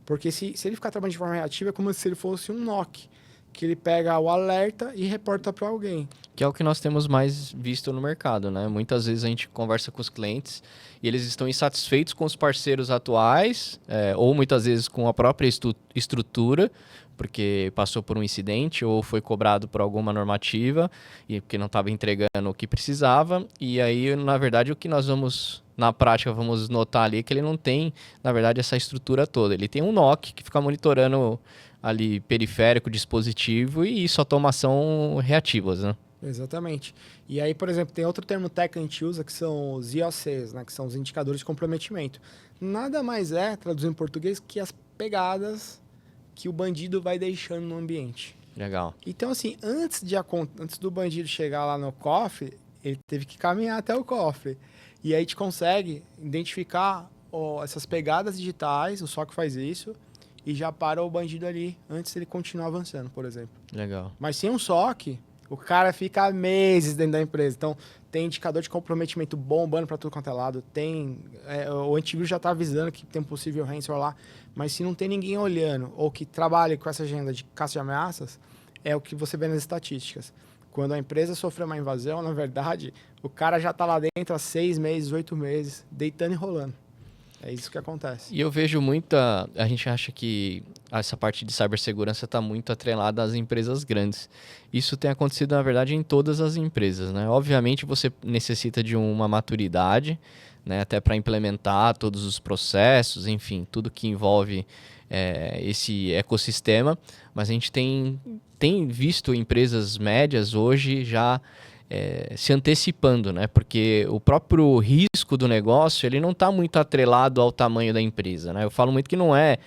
Porque se ele ficar trabalhando de forma reativa, é como se ele fosse um NOC, que ele pega o alerta e reporta para alguém. Que é o que nós temos mais visto no mercado, né? Muitas vezes a gente conversa com os clientes e eles estão insatisfeitos com os parceiros atuais, ou muitas vezes com a própria estrutura, porque passou por um incidente ou foi cobrado por alguma normativa e porque não estava entregando o que precisava. E aí, na verdade, o que nós vamos, na prática, vamos notar ali é que ele não tem, na verdade, essa estrutura toda. Ele tem um NOC que fica monitorando ali periférico, dispositivo e só toma ação reativas, né? Exatamente. E aí, por exemplo, tem outro termo técnico que a gente usa que são os IOCs, né? Que são os indicadores de comprometimento. Nada mais é, traduzindo em português, que as pegadas que o bandido vai deixando no ambiente. Legal. Então, assim, antes do bandido chegar lá no cofre, ele teve que caminhar até o cofre. E aí a gente consegue identificar essas pegadas digitais, o SOC faz isso, e já para o bandido ali, antes ele continuar avançando, por exemplo. Legal. Mas sem um SOC, o cara fica meses dentro da empresa. Então, tem indicador de comprometimento bombando para tudo quanto é lado. O antivírus já está avisando que tem um possível ransomware lá. Mas se não tem ninguém olhando ou que trabalhe com essa agenda de caça de ameaças, é o que você vê nas estatísticas. Quando a empresa sofreu uma invasão, na verdade, o cara já está lá dentro há 6 meses, 8 meses, deitando e rolando. É isso que acontece. E eu vejo a gente acha que essa parte de cibersegurança está muito atrelada às empresas grandes. Isso tem acontecido, na verdade, em todas as empresas, né? Obviamente, você necessita de uma maturidade, né? Até para implementar todos os processos, enfim, tudo que envolve esse ecossistema. Mas a gente tem visto empresas médias hoje já se antecipando, né? Porque o próprio risco do negócio ele não está muito atrelado ao tamanho da empresa, né? Eu falo muito que não é.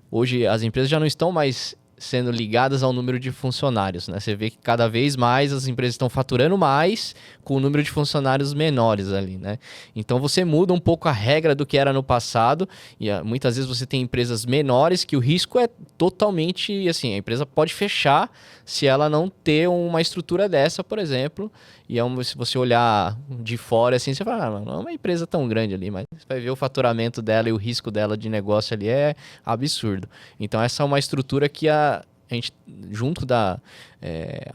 Hoje as empresas já não estão mais sendo ligadas ao número de funcionários, né? Você vê que cada vez mais as empresas estão faturando mais com o número de funcionários menores ali, né? Então você muda um pouco a regra do que era no passado e muitas vezes você tem empresas menores que o risco é totalmente, assim, a empresa pode fechar se ela não ter uma estrutura dessa, por exemplo, e se você olhar de fora assim, você fala, não é uma empresa tão grande ali, mas você vai ver o faturamento dela e o risco dela de negócio ali é absurdo. Então essa é uma estrutura que a gente, junto a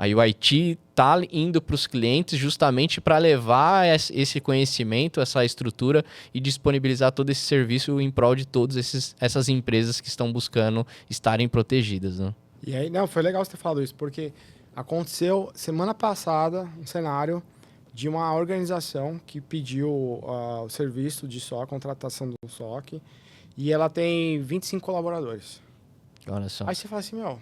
UIT, está indo para os clientes justamente para levar esse conhecimento, essa estrutura e disponibilizar todo esse serviço em prol de todas essas empresas que estão buscando estarem protegidas, né? E aí, não, foi legal você ter falado isso, porque aconteceu semana passada um cenário de uma organização que pediu o serviço de SOC, a contratação do SOC, e ela tem 25 colaboradores. Olha só. Aí você fala assim, meu...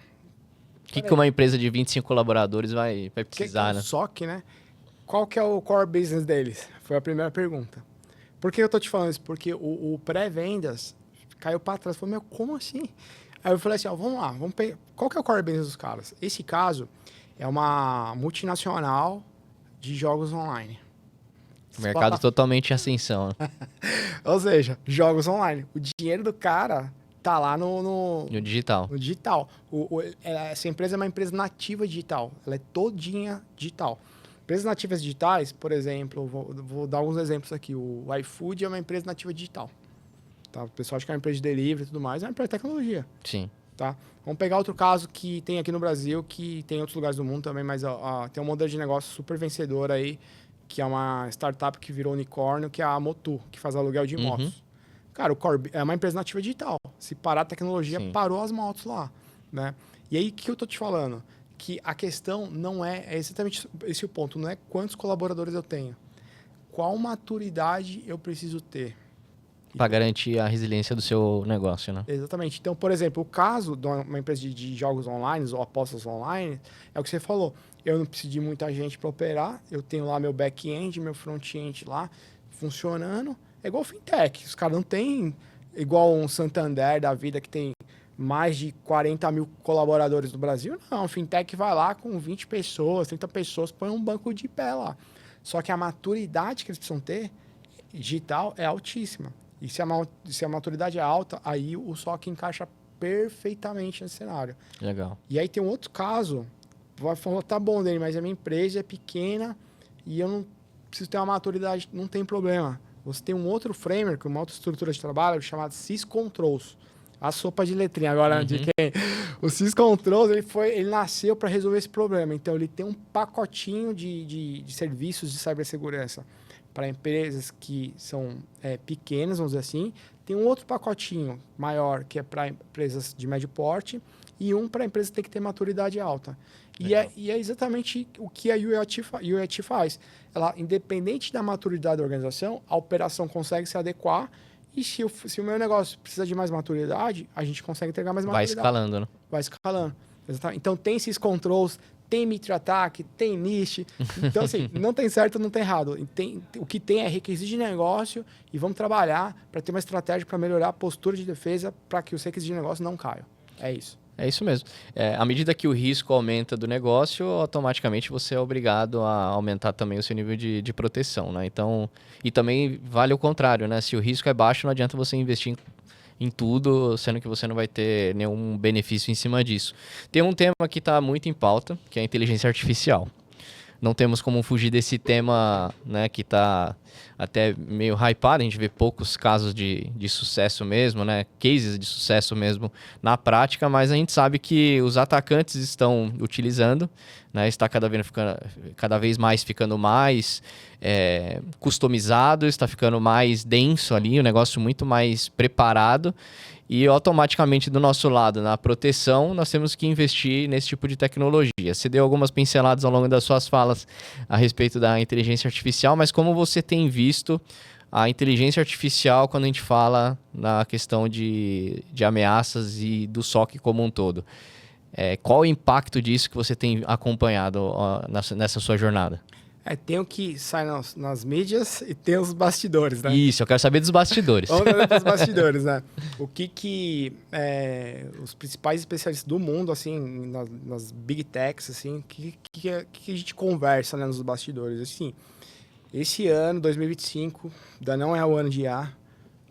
O que uma empresa de 25 colaboradores vai precisar, que é né? o SOC, né? Qual que é o core business deles? Foi a primeira pergunta. Por que eu tô te falando isso? Porque o pré-vendas caiu para trás. Falei, meu, como assim? Aí eu falei assim, ó, vamos lá, qual que é o core business dos caras? Esse caso é uma multinacional de jogos online. Mercado totalmente em ascensão, né? Ou seja, jogos online. O dinheiro do cara tá lá no digital. No digital. Essa empresa é uma empresa nativa digital. Ela é todinha digital. Empresas nativas digitais, por exemplo, vou dar alguns exemplos aqui. O iFood é uma empresa nativa digital. Tá? O pessoal acha que é uma empresa de delivery e tudo mais, é uma empresa de tecnologia. Sim. Tá? Vamos pegar outro caso que tem aqui no Brasil, que tem em outros lugares do mundo também, mas tem um modelo de negócio super vencedor aí, que é uma startup que virou unicórnio, que é a Motu, que faz aluguel de motos. Cara, o Corby é uma empresa nativa digital. Se parar a tecnologia, sim, parou as motos lá, né? E aí, o que eu tô te falando? Que a questão não é exatamente esse o ponto, não é quantos colaboradores eu tenho. Qual maturidade eu preciso ter? Para garantir a resiliência do seu negócio, né? Exatamente. Então, por exemplo, o caso de uma empresa de jogos online ou apostas online, é o que você falou. Eu não preciso de muita gente para operar, eu tenho lá meu back-end, meu front-end lá funcionando. É igual fintech. Os caras não têm igual um Santander da vida que tem mais de 40 mil colaboradores no Brasil. Não, fintech vai lá com 20 pessoas, 30 pessoas, põe um banco de pé lá. Só que a maturidade que eles precisam ter digital é altíssima. E se a maturidade é alta, aí o SOC encaixa perfeitamente nesse cenário. Legal. E aí tem um outro caso, vai falar, tá bom, Dani, mas a minha empresa é pequena e eu não preciso ter uma maturidade, não tem problema. Você tem um outro framework, uma outra estrutura de trabalho chamada SysControls. A sopa de letrinha agora de quem? O SysControls, ele nasceu para resolver esse problema. Então, ele tem um pacotinho de serviços de cibersegurança para empresas que são pequenas, vamos dizer assim. Tem um outro pacotinho maior, que é para empresas de médio porte, e um para empresas que tem que ter maturidade alta. E é exatamente o que a UIT faz. Ela, independente da maturidade da organização, a operação consegue se adequar. E se o meu negócio precisa de mais maturidade, a gente consegue entregar mais maturidade. Vai escalando, né? Vai escalando. Exatamente. Então, tem esses controls, tem Mitre-Ataque, tem NIST. Então, assim, não tem certo, não tem errado. O que tem é requisito de negócio e vamos trabalhar para ter uma estratégia para melhorar a postura de defesa para que os requisitos de negócio não caiam. É isso. É isso mesmo. À medida que o risco aumenta do negócio, automaticamente você é obrigado a aumentar também o seu nível de proteção, né? Então, e também vale o contrário, né? Se o risco é baixo, não adianta você investir em tudo, sendo que você não vai ter nenhum benefício em cima disso. Tem um tema que está muito em pauta, que é a inteligência artificial. Não temos como fugir desse tema, né, que está até meio hypado. A gente vê poucos casos de sucesso mesmo, né, cases de sucesso mesmo na prática, mas a gente sabe que os atacantes estão utilizando, né, está cada vez mais ficando mais customizado, está ficando mais denso ali, um negócio muito mais preparado. E automaticamente do nosso lado, na proteção, nós temos que investir nesse tipo de tecnologia. Você deu algumas pinceladas ao longo das suas falas a respeito da inteligência artificial, mas como você tem visto a inteligência artificial quando a gente fala na questão de ameaças e do SOC como um todo? Qual o impacto disso que você tem acompanhado nessa sua jornada? Tem o que sai nas mídias e tem os bastidores, né? Isso, eu quero saber dos bastidores. Vamos olhar para os bastidores, né? O os principais especialistas do mundo, assim, nas big techs, assim, que a gente conversa, né, nos bastidores? Assim, esse ano, 2025, ainda não é o ano de IA.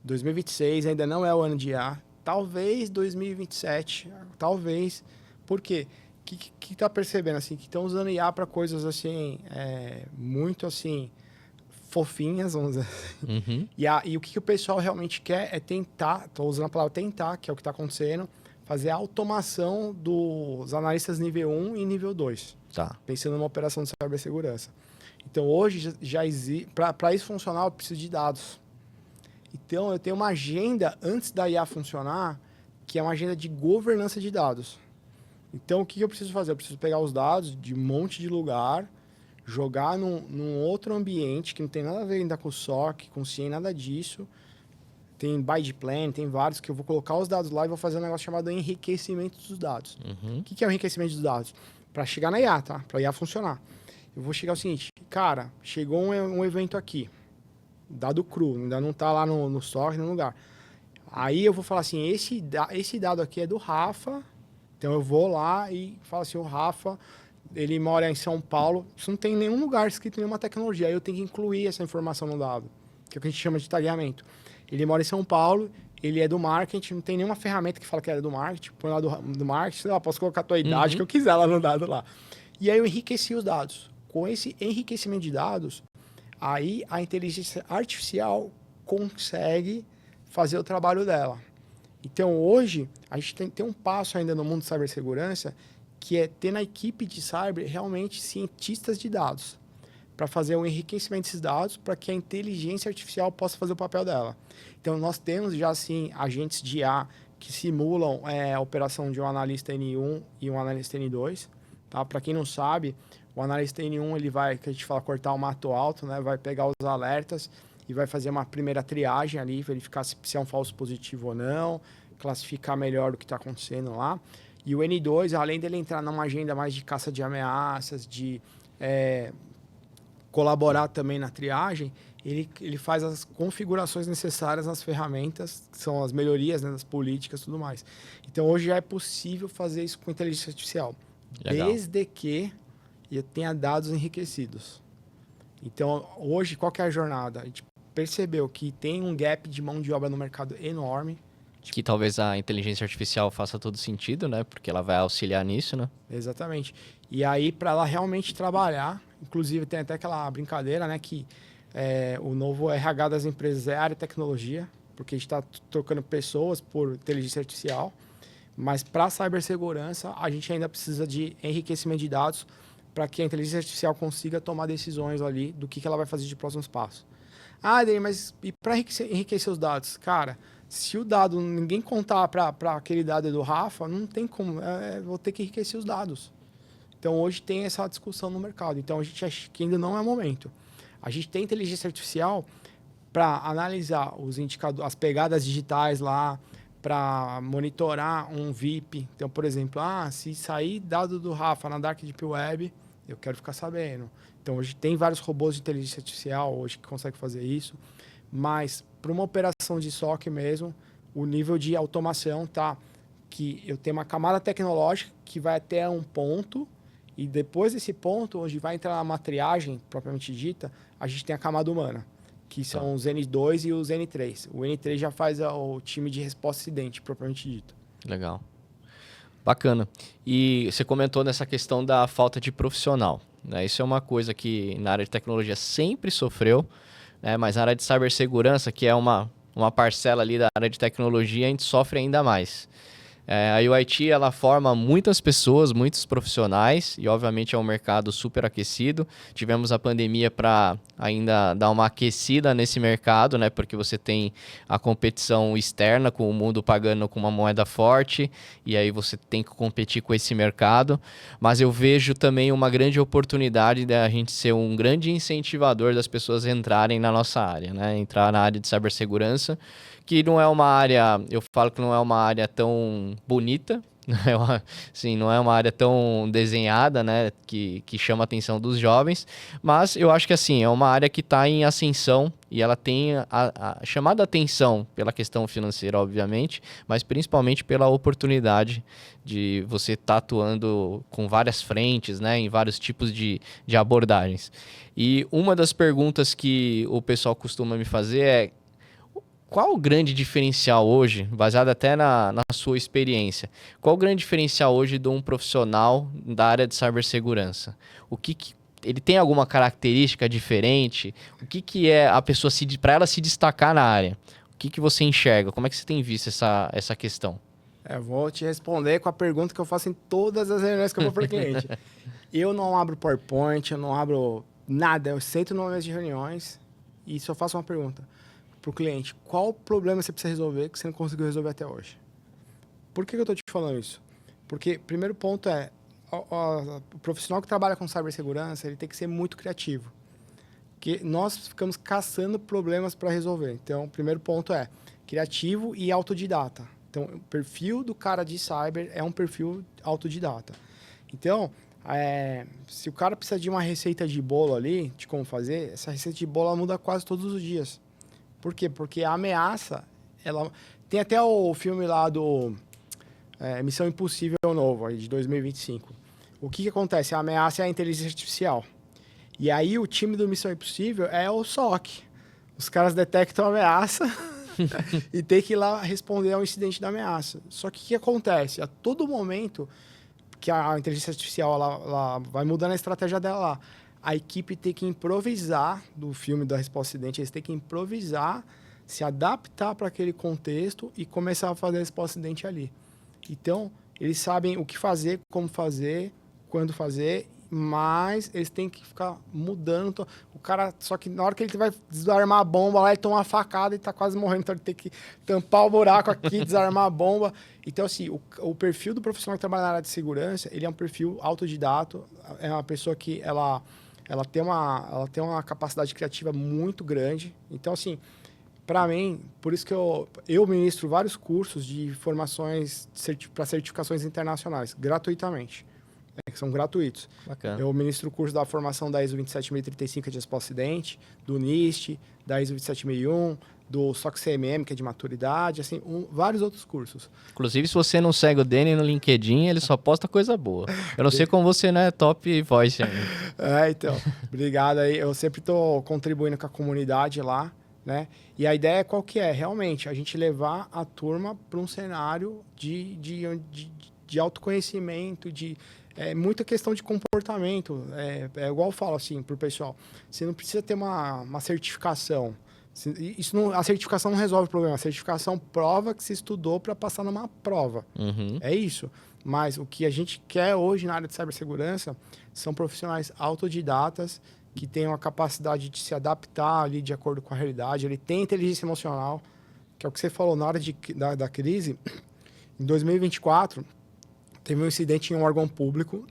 2026 ainda não é o ano de IA. Talvez 2027, talvez. Por quê? Que tá percebendo, assim, que estão usando IA para coisas, assim, muito, assim, fofinhas, vamos dizer assim. Uhum. E o que o pessoal realmente quer é tentar, estou usando a palavra tentar, que é o que está acontecendo, fazer a automação dos analistas nível 1 e nível 2. Tá. Pensando numa operação de cibersegurança. Então, hoje, já existe... Para isso funcionar, eu preciso de dados. Então, eu tenho uma agenda antes da IA funcionar, que é uma agenda de governança de dados. Então, o que eu preciso fazer? Eu preciso pegar os dados de um monte de lugar, jogar num outro ambiente que não tem nada a ver ainda com o SOC, com o CIEM, nada disso. Tem BytePlan, tem vários que eu vou colocar os dados lá e vou fazer um negócio chamado enriquecimento dos dados. Uhum. O que é o enriquecimento dos dados? Para chegar na IA, tá? Para a IA funcionar. Eu vou chegar ao seguinte, cara, chegou um evento aqui, dado cru, ainda não está lá no SOC, no lugar. Aí eu vou falar assim, esse dado aqui é do Rafa, então eu vou lá e falo assim, o Rafa, ele mora em São Paulo, isso não tem em nenhum lugar escrito nenhuma tecnologia, aí eu tenho que incluir essa informação no dado, que é o que a gente chama de tagueamento. Ele mora em São Paulo, ele é do marketing, não tem nenhuma ferramenta que fala que é do marketing, põe lá do marketing, sei lá, posso colocar a tua idade, que eu quiser lá no dado lá. E aí eu enriqueci os dados. Com esse enriquecimento de dados, aí a inteligência artificial consegue fazer o trabalho dela. Então, hoje, a gente tem um passo ainda no mundo de cibersegurança, que é ter na equipe de cyber realmente cientistas de dados, para fazer o enriquecimento desses dados, para que a inteligência artificial possa fazer o papel dela. Então, nós temos já, assim, agentes de IA que simulam a operação de um analista N1 e um analista N2. Tá? Para quem não sabe, o analista N1, ele vai, que a gente fala, cortar o mato alto, né? Vai pegar os alertas e vai fazer uma primeira triagem ali, verificar se é um falso positivo ou não, classificar melhor o que está acontecendo lá. E o N2, além dele entrar numa agenda mais de caça de ameaças, de colaborar também na triagem, ele faz as configurações necessárias nas ferramentas, que são as melhorias, né, das políticas e tudo mais. Então, hoje já é possível fazer isso com inteligência artificial. Legal. Desde que eu tenha dados enriquecidos. Então, hoje, qual que é a jornada? A gente percebeu que tem um gap de mão de obra no mercado enorme. Que talvez a inteligência artificial faça todo sentido, né? Porque ela vai auxiliar nisso, né? Exatamente. E aí, para ela realmente trabalhar, inclusive tem até aquela brincadeira, né? Que o novo RH das empresas é a área de tecnologia, porque a gente está trocando pessoas por inteligência artificial. Mas para a cibersegurança, a gente ainda precisa de enriquecimento de dados para que a inteligência artificial consiga tomar decisões ali do que ela vai fazer de próximos passos. Ah, Dani, mas e para enriquecer os dados? Cara, se o dado, ninguém contar para aquele dado do Rafa, não tem como, vou ter que enriquecer os dados. Então, hoje tem essa discussão no mercado. Então, a gente acha que ainda não é o momento. A gente tem inteligência artificial para analisar os indicadores, as pegadas digitais lá, para monitorar um VIP. Então, por exemplo, se sair dado do Rafa na Dark Deep Web, eu quero ficar sabendo. Então, hoje tem vários robôs de inteligência artificial hoje que conseguem fazer isso, mas para uma operação de SOC mesmo, o nível de automação tá que eu tenho uma camada tecnológica que vai até um ponto e depois desse ponto, onde vai entrar uma triagem propriamente dita, a gente tem a camada humana, que são os N2 e os N3. O N3 já faz o time de resposta a acidente, propriamente dito. Legal. Bacana. E você comentou nessa questão da falta de profissional, né? Isso é uma coisa que na área de tecnologia sempre sofreu, né? Mas na área de cibersegurança, que é uma parcela ali da área de tecnologia, a gente sofre ainda mais. A UIT, ela forma muitas pessoas, muitos profissionais e, obviamente, é um mercado super aquecido. Tivemos a pandemia para ainda dar uma aquecida nesse mercado, né? Porque você tem a competição externa com o mundo pagando com uma moeda forte e aí você tem que competir com esse mercado. Mas eu vejo também uma grande oportunidade da gente ser um grande incentivador das pessoas entrarem na nossa área, né? Entrar na área de cibersegurança, que não é uma área, eu falo que não é uma área tão bonita, Sim, não é uma área tão desenhada, né, que chama a atenção dos jovens, mas eu acho que assim, é uma área que está em ascensão e ela tem a chamada atenção pela questão financeira, obviamente, mas principalmente pela oportunidade de você estar atuando com várias frentes, né, em vários tipos de abordagens. E uma das perguntas que o pessoal costuma me fazer é: qual o grande diferencial hoje, baseado até na sua experiência, qual o grande diferencial hoje de um profissional da área de cibersegurança? Ele tem alguma característica diferente? O que é a pessoa para ela se destacar na área? O que você enxerga? Como é que você tem visto essa questão? Vou te responder com a pergunta que eu faço em todas as reuniões que eu vou para o cliente. Eu não abro PowerPoint, eu não abro nada. Eu sento numa mesa de reuniões e só faço uma pergunta para o cliente: qual problema você precisa resolver que você não conseguiu resolver até hoje? Por que eu estou te falando isso? Porque, primeiro ponto o profissional que trabalha com cibersegurança, ele tem que ser muito criativo. Porque nós ficamos caçando problemas para resolver. Então, o primeiro ponto é criativo e autodidata. Então, o perfil do cara de cyber é um perfil autodidata. Então, se o cara precisa de uma receita de bolo ali, de como fazer, essa receita de bolo muda quase todos os dias. Por quê? Porque a ameaça, tem até o filme lá do Missão Impossível novo, aí, de 2025. O que acontece? A ameaça é a inteligência artificial. E aí o time do Missão Impossível é o SOC. Os caras detectam a ameaça e tem que ir lá responder ao incidente da ameaça. Só que o que acontece? A todo momento que a inteligência artificial ela vai mudando a estratégia dela lá, a equipe tem que improvisar, do filme da resposta ao incidente, eles têm que improvisar, se adaptar para aquele contexto e começar a fazer a resposta ao incidente ali. Então, eles sabem o que fazer, como fazer, quando fazer, mas eles têm que ficar mudando. O cara, só que na hora que ele vai desarmar a bomba lá, ele toma uma facada e está quase morrendo, então ele tem que tampar o buraco aqui, desarmar a bomba. Então, assim, o perfil do profissional que trabalha na área de segurança, ele é um perfil autodidato, é uma pessoa que ela tem uma capacidade criativa muito grande. Então, assim, para mim, por isso que eu ministro vários cursos de formações para certificações internacionais, gratuitamente, que são gratuitos. Bacana. Eu ministro o curso da formação da ISO 27035, que é de resposta ao acidente, do NIST, da ISO 27001, do SOC CMM, que é de maturidade, assim, vários outros cursos. Inclusive, se você não segue o Dani no LinkedIn, ele só posta coisa boa. Eu não sei como você não é top voice ainda. Então, obrigado aí. Eu sempre estou contribuindo com a comunidade lá, né? E a ideia qual que é? Realmente, a gente levar a turma para um cenário de autoconhecimento, muita questão de comportamento. Igual eu falo assim para o pessoal, você não precisa ter uma certificação. A certificação não resolve o problema. A certificação prova que você estudou para passar numa prova. Uhum. É isso. Mas o que a gente quer hoje na área de cibersegurança são profissionais autodidatas que tenham a capacidade de se adaptar ali de acordo com a realidade. Ele tem inteligência emocional, que é o que você falou na hora da crise. Em 2024, teve um incidente em um órgão público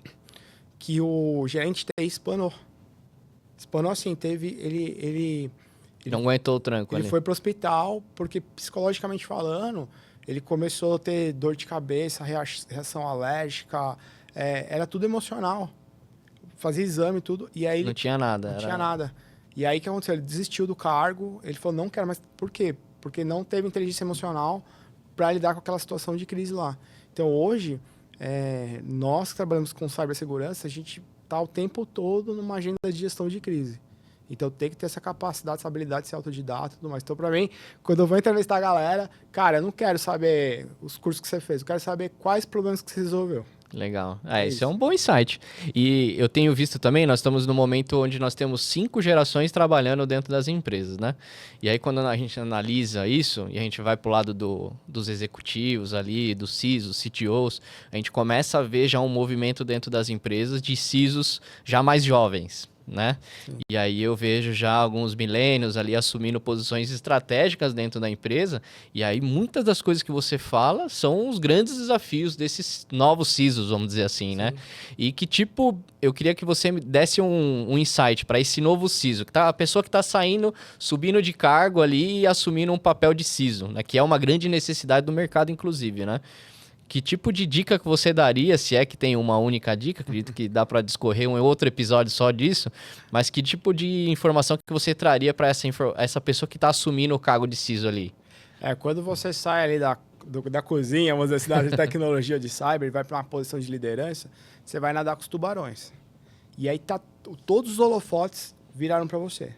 que o gerente TI espanou. Espanou assim, ele não aguentou o tranco ali. Ele foi para o hospital porque, psicologicamente falando, ele começou a ter dor de cabeça, reação alérgica, era tudo emocional. Fazia exame e tudo, e aí... Não tinha nada. Não tinha nada. E aí, o que aconteceu? Ele desistiu do cargo, ele falou, não quero mais... Por quê? Porque não teve inteligência emocional para lidar com aquela situação de crise lá. Então, hoje, nós que trabalhamos com cibersegurança, a gente está o tempo todo numa agenda de gestão de crise. Então, tem que ter essa capacidade, essa habilidade de ser autodidata e tudo mais. Então, para mim, quando eu vou entrevistar a galera, cara, eu não quero saber os cursos que você fez, eu quero saber quais problemas que você resolveu. Legal. Isso é um bom insight. E eu tenho visto também, nós estamos no momento onde nós temos 5 gerações trabalhando dentro das empresas, né? E aí, quando a gente analisa isso, e a gente vai para o lado dos executivos ali, dos CISOs, CTOs, a gente começa a ver já um movimento dentro das empresas de CISOs já mais jovens, né? Sim. E aí eu vejo já alguns millennials ali assumindo posições estratégicas dentro da empresa, e aí muitas das coisas que você fala são os grandes desafios desses novos CISOs, vamos dizer assim, sim, né? E que tipo, eu queria que você me desse um insight para esse novo CISO, que a pessoa que está subindo de cargo ali e assumindo um papel de CISO, né? Que é uma grande necessidade do mercado, inclusive, né? Que tipo de dica que você daria, se é que tem uma única dica, acredito que dá para discorrer um outro episódio só disso, mas que tipo de informação que você traria para essa pessoa que está assumindo o cargo de CISO ali? Quando você sai ali da cozinha, vamos dizer assim, da área de tecnologia de cyber e vai para uma posição de liderança, você vai nadar com os tubarões. E aí todos os holofotes viraram para você.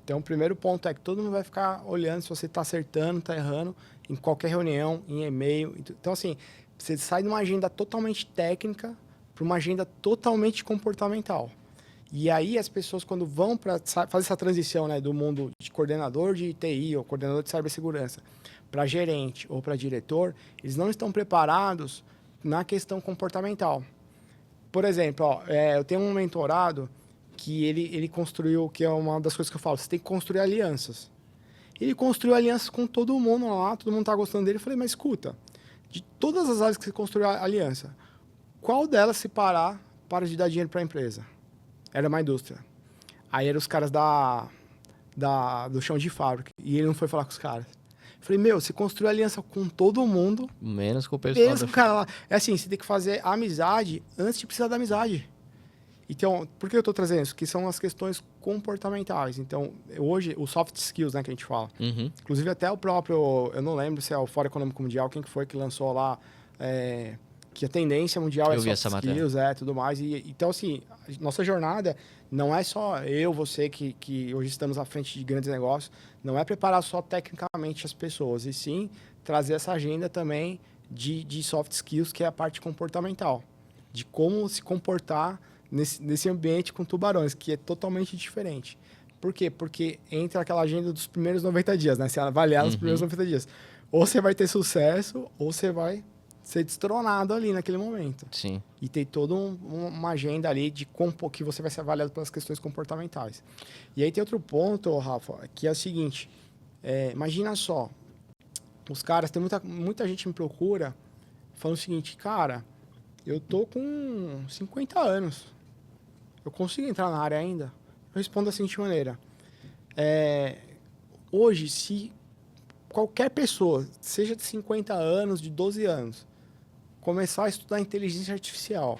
Então, o primeiro ponto é que todo mundo vai ficar olhando se você está acertando, está errando, em qualquer reunião, em e-mail. Então, assim, você sai de uma agenda totalmente técnica para uma agenda totalmente comportamental. E aí, as pessoas, quando vão para fazer essa transição, né, do mundo de coordenador de TI ou coordenador de cibersegurança para gerente ou para diretor, eles não estão preparados na questão comportamental. Por exemplo, eu tenho um mentorado que ele construiu, que é uma das coisas que eu falo, você tem que construir alianças. Ele construiu alianças com todo mundo lá, todo mundo tá gostando dele. Eu falei, mas escuta, de todas as áreas que você construiu a aliança, qual delas se parar para de dar dinheiro para a empresa? Era uma indústria. Aí eram os caras do chão de fábrica. E ele não foi falar com os caras. Eu falei, você construiu aliança com todo mundo. Menos com o pessoal. Menos com o cara lá. É assim, você tem que fazer amizade antes de precisar da amizade. Então, por que eu estou trazendo isso? Que são as questões comportamentais. Então, hoje, os soft skills, né, que a gente fala. Uhum. Inclusive, até o próprio... Eu não lembro se é o Fórum Econômico Mundial, quem que foi que lançou lá... que a tendência mundial Eu vi é essa soft skills, tudo mais. Então, assim, nossa jornada não é só eu, você, que hoje estamos à frente de grandes negócios, não é preparar só tecnicamente as pessoas, e sim trazer essa agenda também de soft skills, que é a parte comportamental, de como se comportar nesse ambiente com tubarões, que é totalmente diferente. Por quê? Porque entra aquela agenda dos primeiros 90 dias, né? Você avaliar os primeiros 90 dias. Ou você vai ter sucesso, ou você vai ser destronado ali naquele momento. Sim. E tem toda uma agenda ali de que você vai ser avaliado pelas questões comportamentais. E aí tem outro ponto, Rafa, que é o seguinte. Imagina só, os caras, tem muita gente me procura falando o seguinte, cara, eu tô com 50 anos. Eu consigo entrar na área ainda? Eu respondo da seguinte maneira. Hoje, se qualquer pessoa, seja de 50 anos, de 12 anos, começar a estudar inteligência artificial,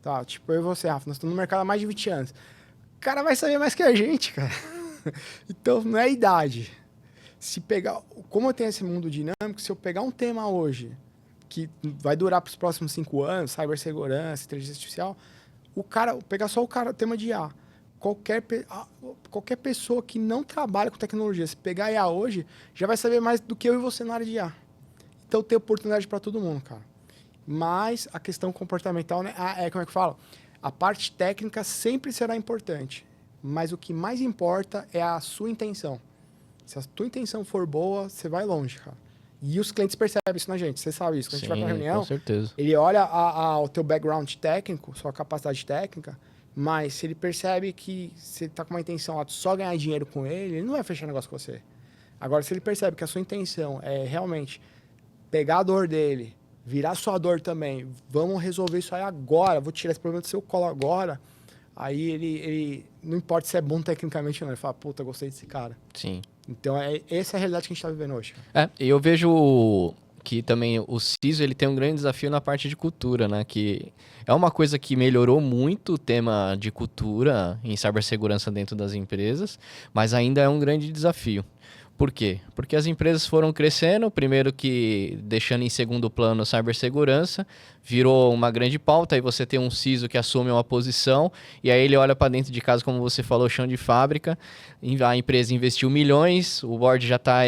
tá? Tipo, eu e você, Rafa, nós estamos no mercado há mais de 20 anos. O cara vai saber mais que a gente, cara. Então, não é idade. Como eu tenho esse mundo dinâmico, se eu pegar um tema hoje, que vai durar para os próximos 5 anos, cibersegurança, inteligência artificial, pegar só o tema de IA. Qualquer pessoa que não trabalha com tecnologia, se pegar IA hoje, já vai saber mais do que eu e você na área de IA. Então, tem oportunidade para todo mundo, cara. Mas a questão comportamental, né? Como é que eu falo? A parte técnica sempre será importante. Mas o que mais importa é a sua intenção. Se a tua intenção for boa, você vai longe, cara. E os clientes percebem isso na gente. Você sabe isso. Quando a gente vai pra reunião, com certeza. ele olha o teu background técnico, sua capacidade técnica, mas se ele percebe que você tá com uma intenção de só ganhar dinheiro com ele não vai fechar negócio com você. Agora, se ele percebe que a sua intenção é realmente pegar a dor dele, virar sua dor também, vamos resolver isso aí agora, vou tirar esse problema do seu colo agora, aí ele não importa se é bom tecnicamente ou não, ele fala, puta, gostei desse cara. Sim. Então, essa é a realidade que a gente está vivendo hoje. E eu vejo que também o CISO ele tem um grande desafio na parte de cultura, né? Que é uma coisa que melhorou muito o tema de cultura em cibersegurança dentro das empresas, mas ainda é um grande desafio. Por quê? Porque as empresas foram crescendo, primeiro que deixando em segundo plano a cibersegurança, virou uma grande pauta, aí você tem um CISO que assume uma posição, e aí ele olha para dentro de casa, como você falou, chão de fábrica, a empresa investiu milhões, o board já está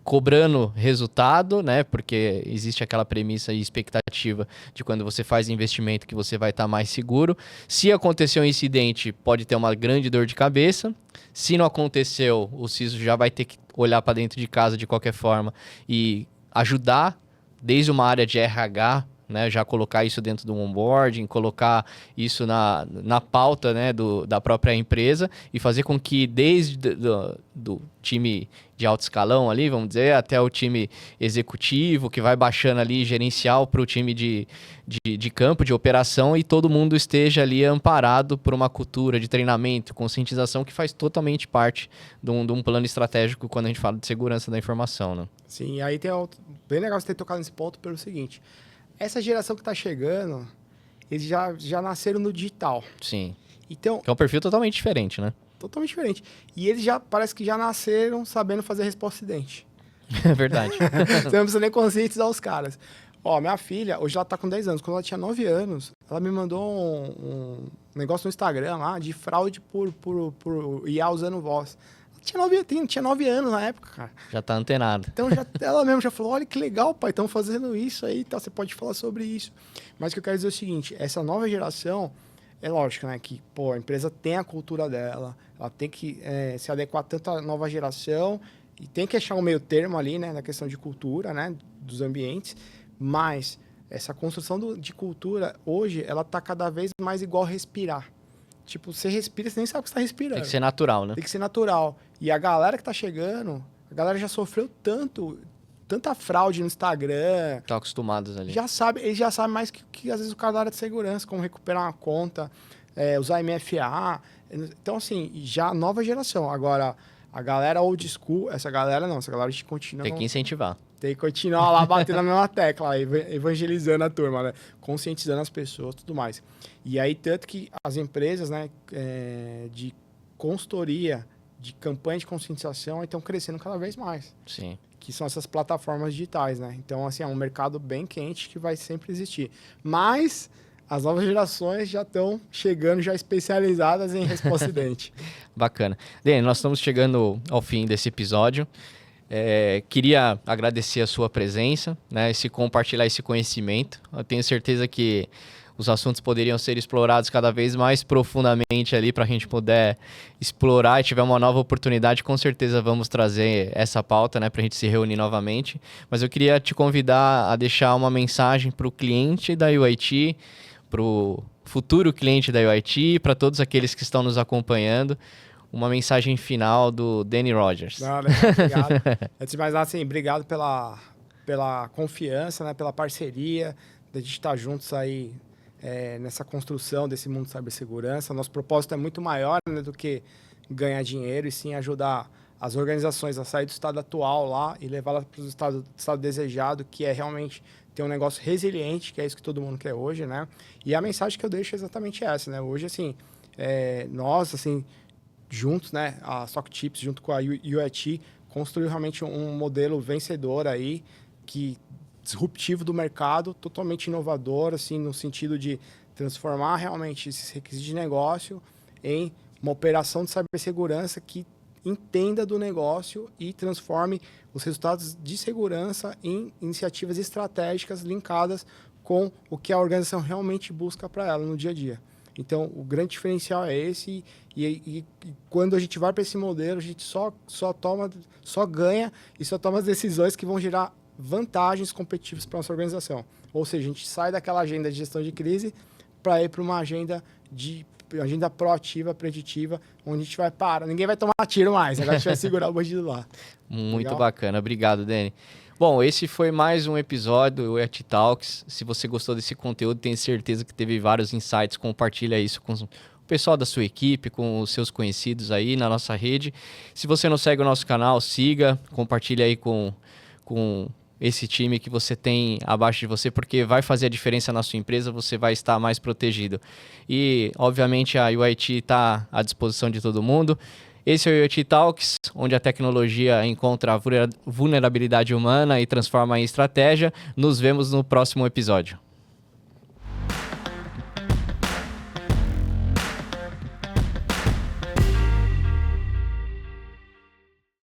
cobrando resultado, né? Porque existe aquela premissa e expectativa de quando você faz investimento que você vai estar mais seguro. Se acontecer um incidente, pode ter uma grande dor de cabeça. Se não aconteceu, o CISO já vai ter que olhar para dentro de casa de qualquer forma e ajudar desde uma área de RH, né, já colocar isso dentro do onboarding, colocar isso na pauta, né, da própria empresa e fazer com que desde do time de alto escalão ali, vamos dizer, até o time executivo, que vai baixando ali, gerencial para o time de campo, de operação, e todo mundo esteja ali amparado por uma cultura de treinamento, conscientização, que faz totalmente parte de um plano estratégico quando a gente fala de segurança da informação, né? Sim, aí bem legal você ter tocado nesse ponto pelo seguinte, essa geração que está chegando, eles já nasceram no digital. Sim. Então, Que é um perfil totalmente diferente, né? totalmente diferente. E eles parece que já nasceram sabendo fazer resposta incidente. É verdade. Você não precisa nem conscientizar os caras. Ó, minha filha, hoje ela tá com 10 anos. Quando ela tinha 9 anos, ela me mandou um negócio no Instagram lá de fraude por IA usando voz. Tinha 9 anos na época, cara. Já tá antenado. Então ela mesma já falou, olha que legal, pai, estão fazendo isso aí, tá, você pode falar sobre isso. Mas o que eu quero dizer é o seguinte, essa nova geração, é lógico, né, que pô, a empresa tem a cultura dela, ela tem que se adequar tanto à nova geração e tem que achar um meio termo ali, né, na questão de cultura, né, dos ambientes, mas essa construção de cultura, hoje, ela tá cada vez mais igual respirar. Tipo, você respira, você nem sabe o que você tá respirando. Tem que ser natural, né? Tem que ser natural. E a galera que tá chegando, a galera já sofreu tanta fraude no Instagram. Estão acostumados ali. Eles já sabem mais que às vezes o cara da área de segurança, como recuperar uma conta, usar MFA. Então, assim, já a nova geração. Agora, a galera old school, essa galera a gente continua. Tem que incentivar. Tem que continuar lá batendo na mesma tecla, evangelizando a turma, né? Conscientizando as pessoas, tudo mais. E aí, tanto que as empresas, né, de consultoria, de campanha de conscientização, estão crescendo cada vez mais. Sim. Que são essas plataformas digitais, né? Então, assim, é um mercado bem quente que vai sempre existir. Mas as novas gerações já estão chegando, já especializadas em resposta incidente. Bacana. Dani, nós estamos chegando ao fim desse episódio. Queria agradecer a sua presença, né, compartilhar esse conhecimento. Eu tenho certeza que os assuntos poderiam ser explorados cada vez mais profundamente ali para a gente poder explorar e tiver uma nova oportunidade, com certeza vamos trazer essa pauta, né, para a gente se reunir novamente. Mas eu queria te convidar a deixar uma mensagem para o cliente da UIT, para o futuro cliente da UIT, para todos aqueles que estão nos acompanhando. Uma mensagem final do Danny Rogers. Não, obrigado. Antes de mais nada, assim, obrigado pela confiança, né, pela parceria, de a gente estar juntos aí nessa construção desse mundo de cibersegurança. Nosso propósito é muito maior, né, do que ganhar dinheiro e sim ajudar as organizações a sair do estado atual lá e levá-las para o estado desejado, que é realmente ter um negócio resiliente, que é isso que todo mundo quer hoje, né? E a mensagem que eu deixo é exatamente essa, né? Hoje, assim, nós, assim, juntos, né, a SOCTIPS, junto com a UIT, construiu realmente um modelo vencedor aí, disruptivo do mercado, totalmente inovador, assim, no sentido de transformar realmente esses requisitos de negócio em uma operação de cibersegurança que entenda do negócio e transforme os resultados de segurança em iniciativas estratégicas linkadas com o que a organização realmente busca para ela no dia a dia. Então, o grande diferencial é esse e quando a gente vai para esse modelo, a gente só ganha e só toma as decisões que vão gerar vantagens competitivas para a nossa organização. Ou seja, a gente sai daquela agenda de gestão de crise para ir para uma agenda proativa, preditiva, onde a gente vai parar. Ninguém vai tomar tiro mais, agora a gente vai segurar o bandido lá. Muito Legal? Bacana, obrigado, Danny. Bom, esse foi mais um episódio do UIT Talks. Se você gostou desse conteúdo, tenho certeza que teve vários insights. Compartilha isso com o pessoal da sua equipe, com os seus conhecidos aí na nossa rede. Se você não segue o nosso canal, siga, compartilha aí com esse time que você tem abaixo de você, porque vai fazer a diferença na sua empresa, você vai estar mais protegido. E, obviamente, a UIT está à disposição de todo mundo. Esse é o UIT Talks, onde a tecnologia encontra a vulnerabilidade humana e transforma em estratégia. Nos vemos no próximo episódio.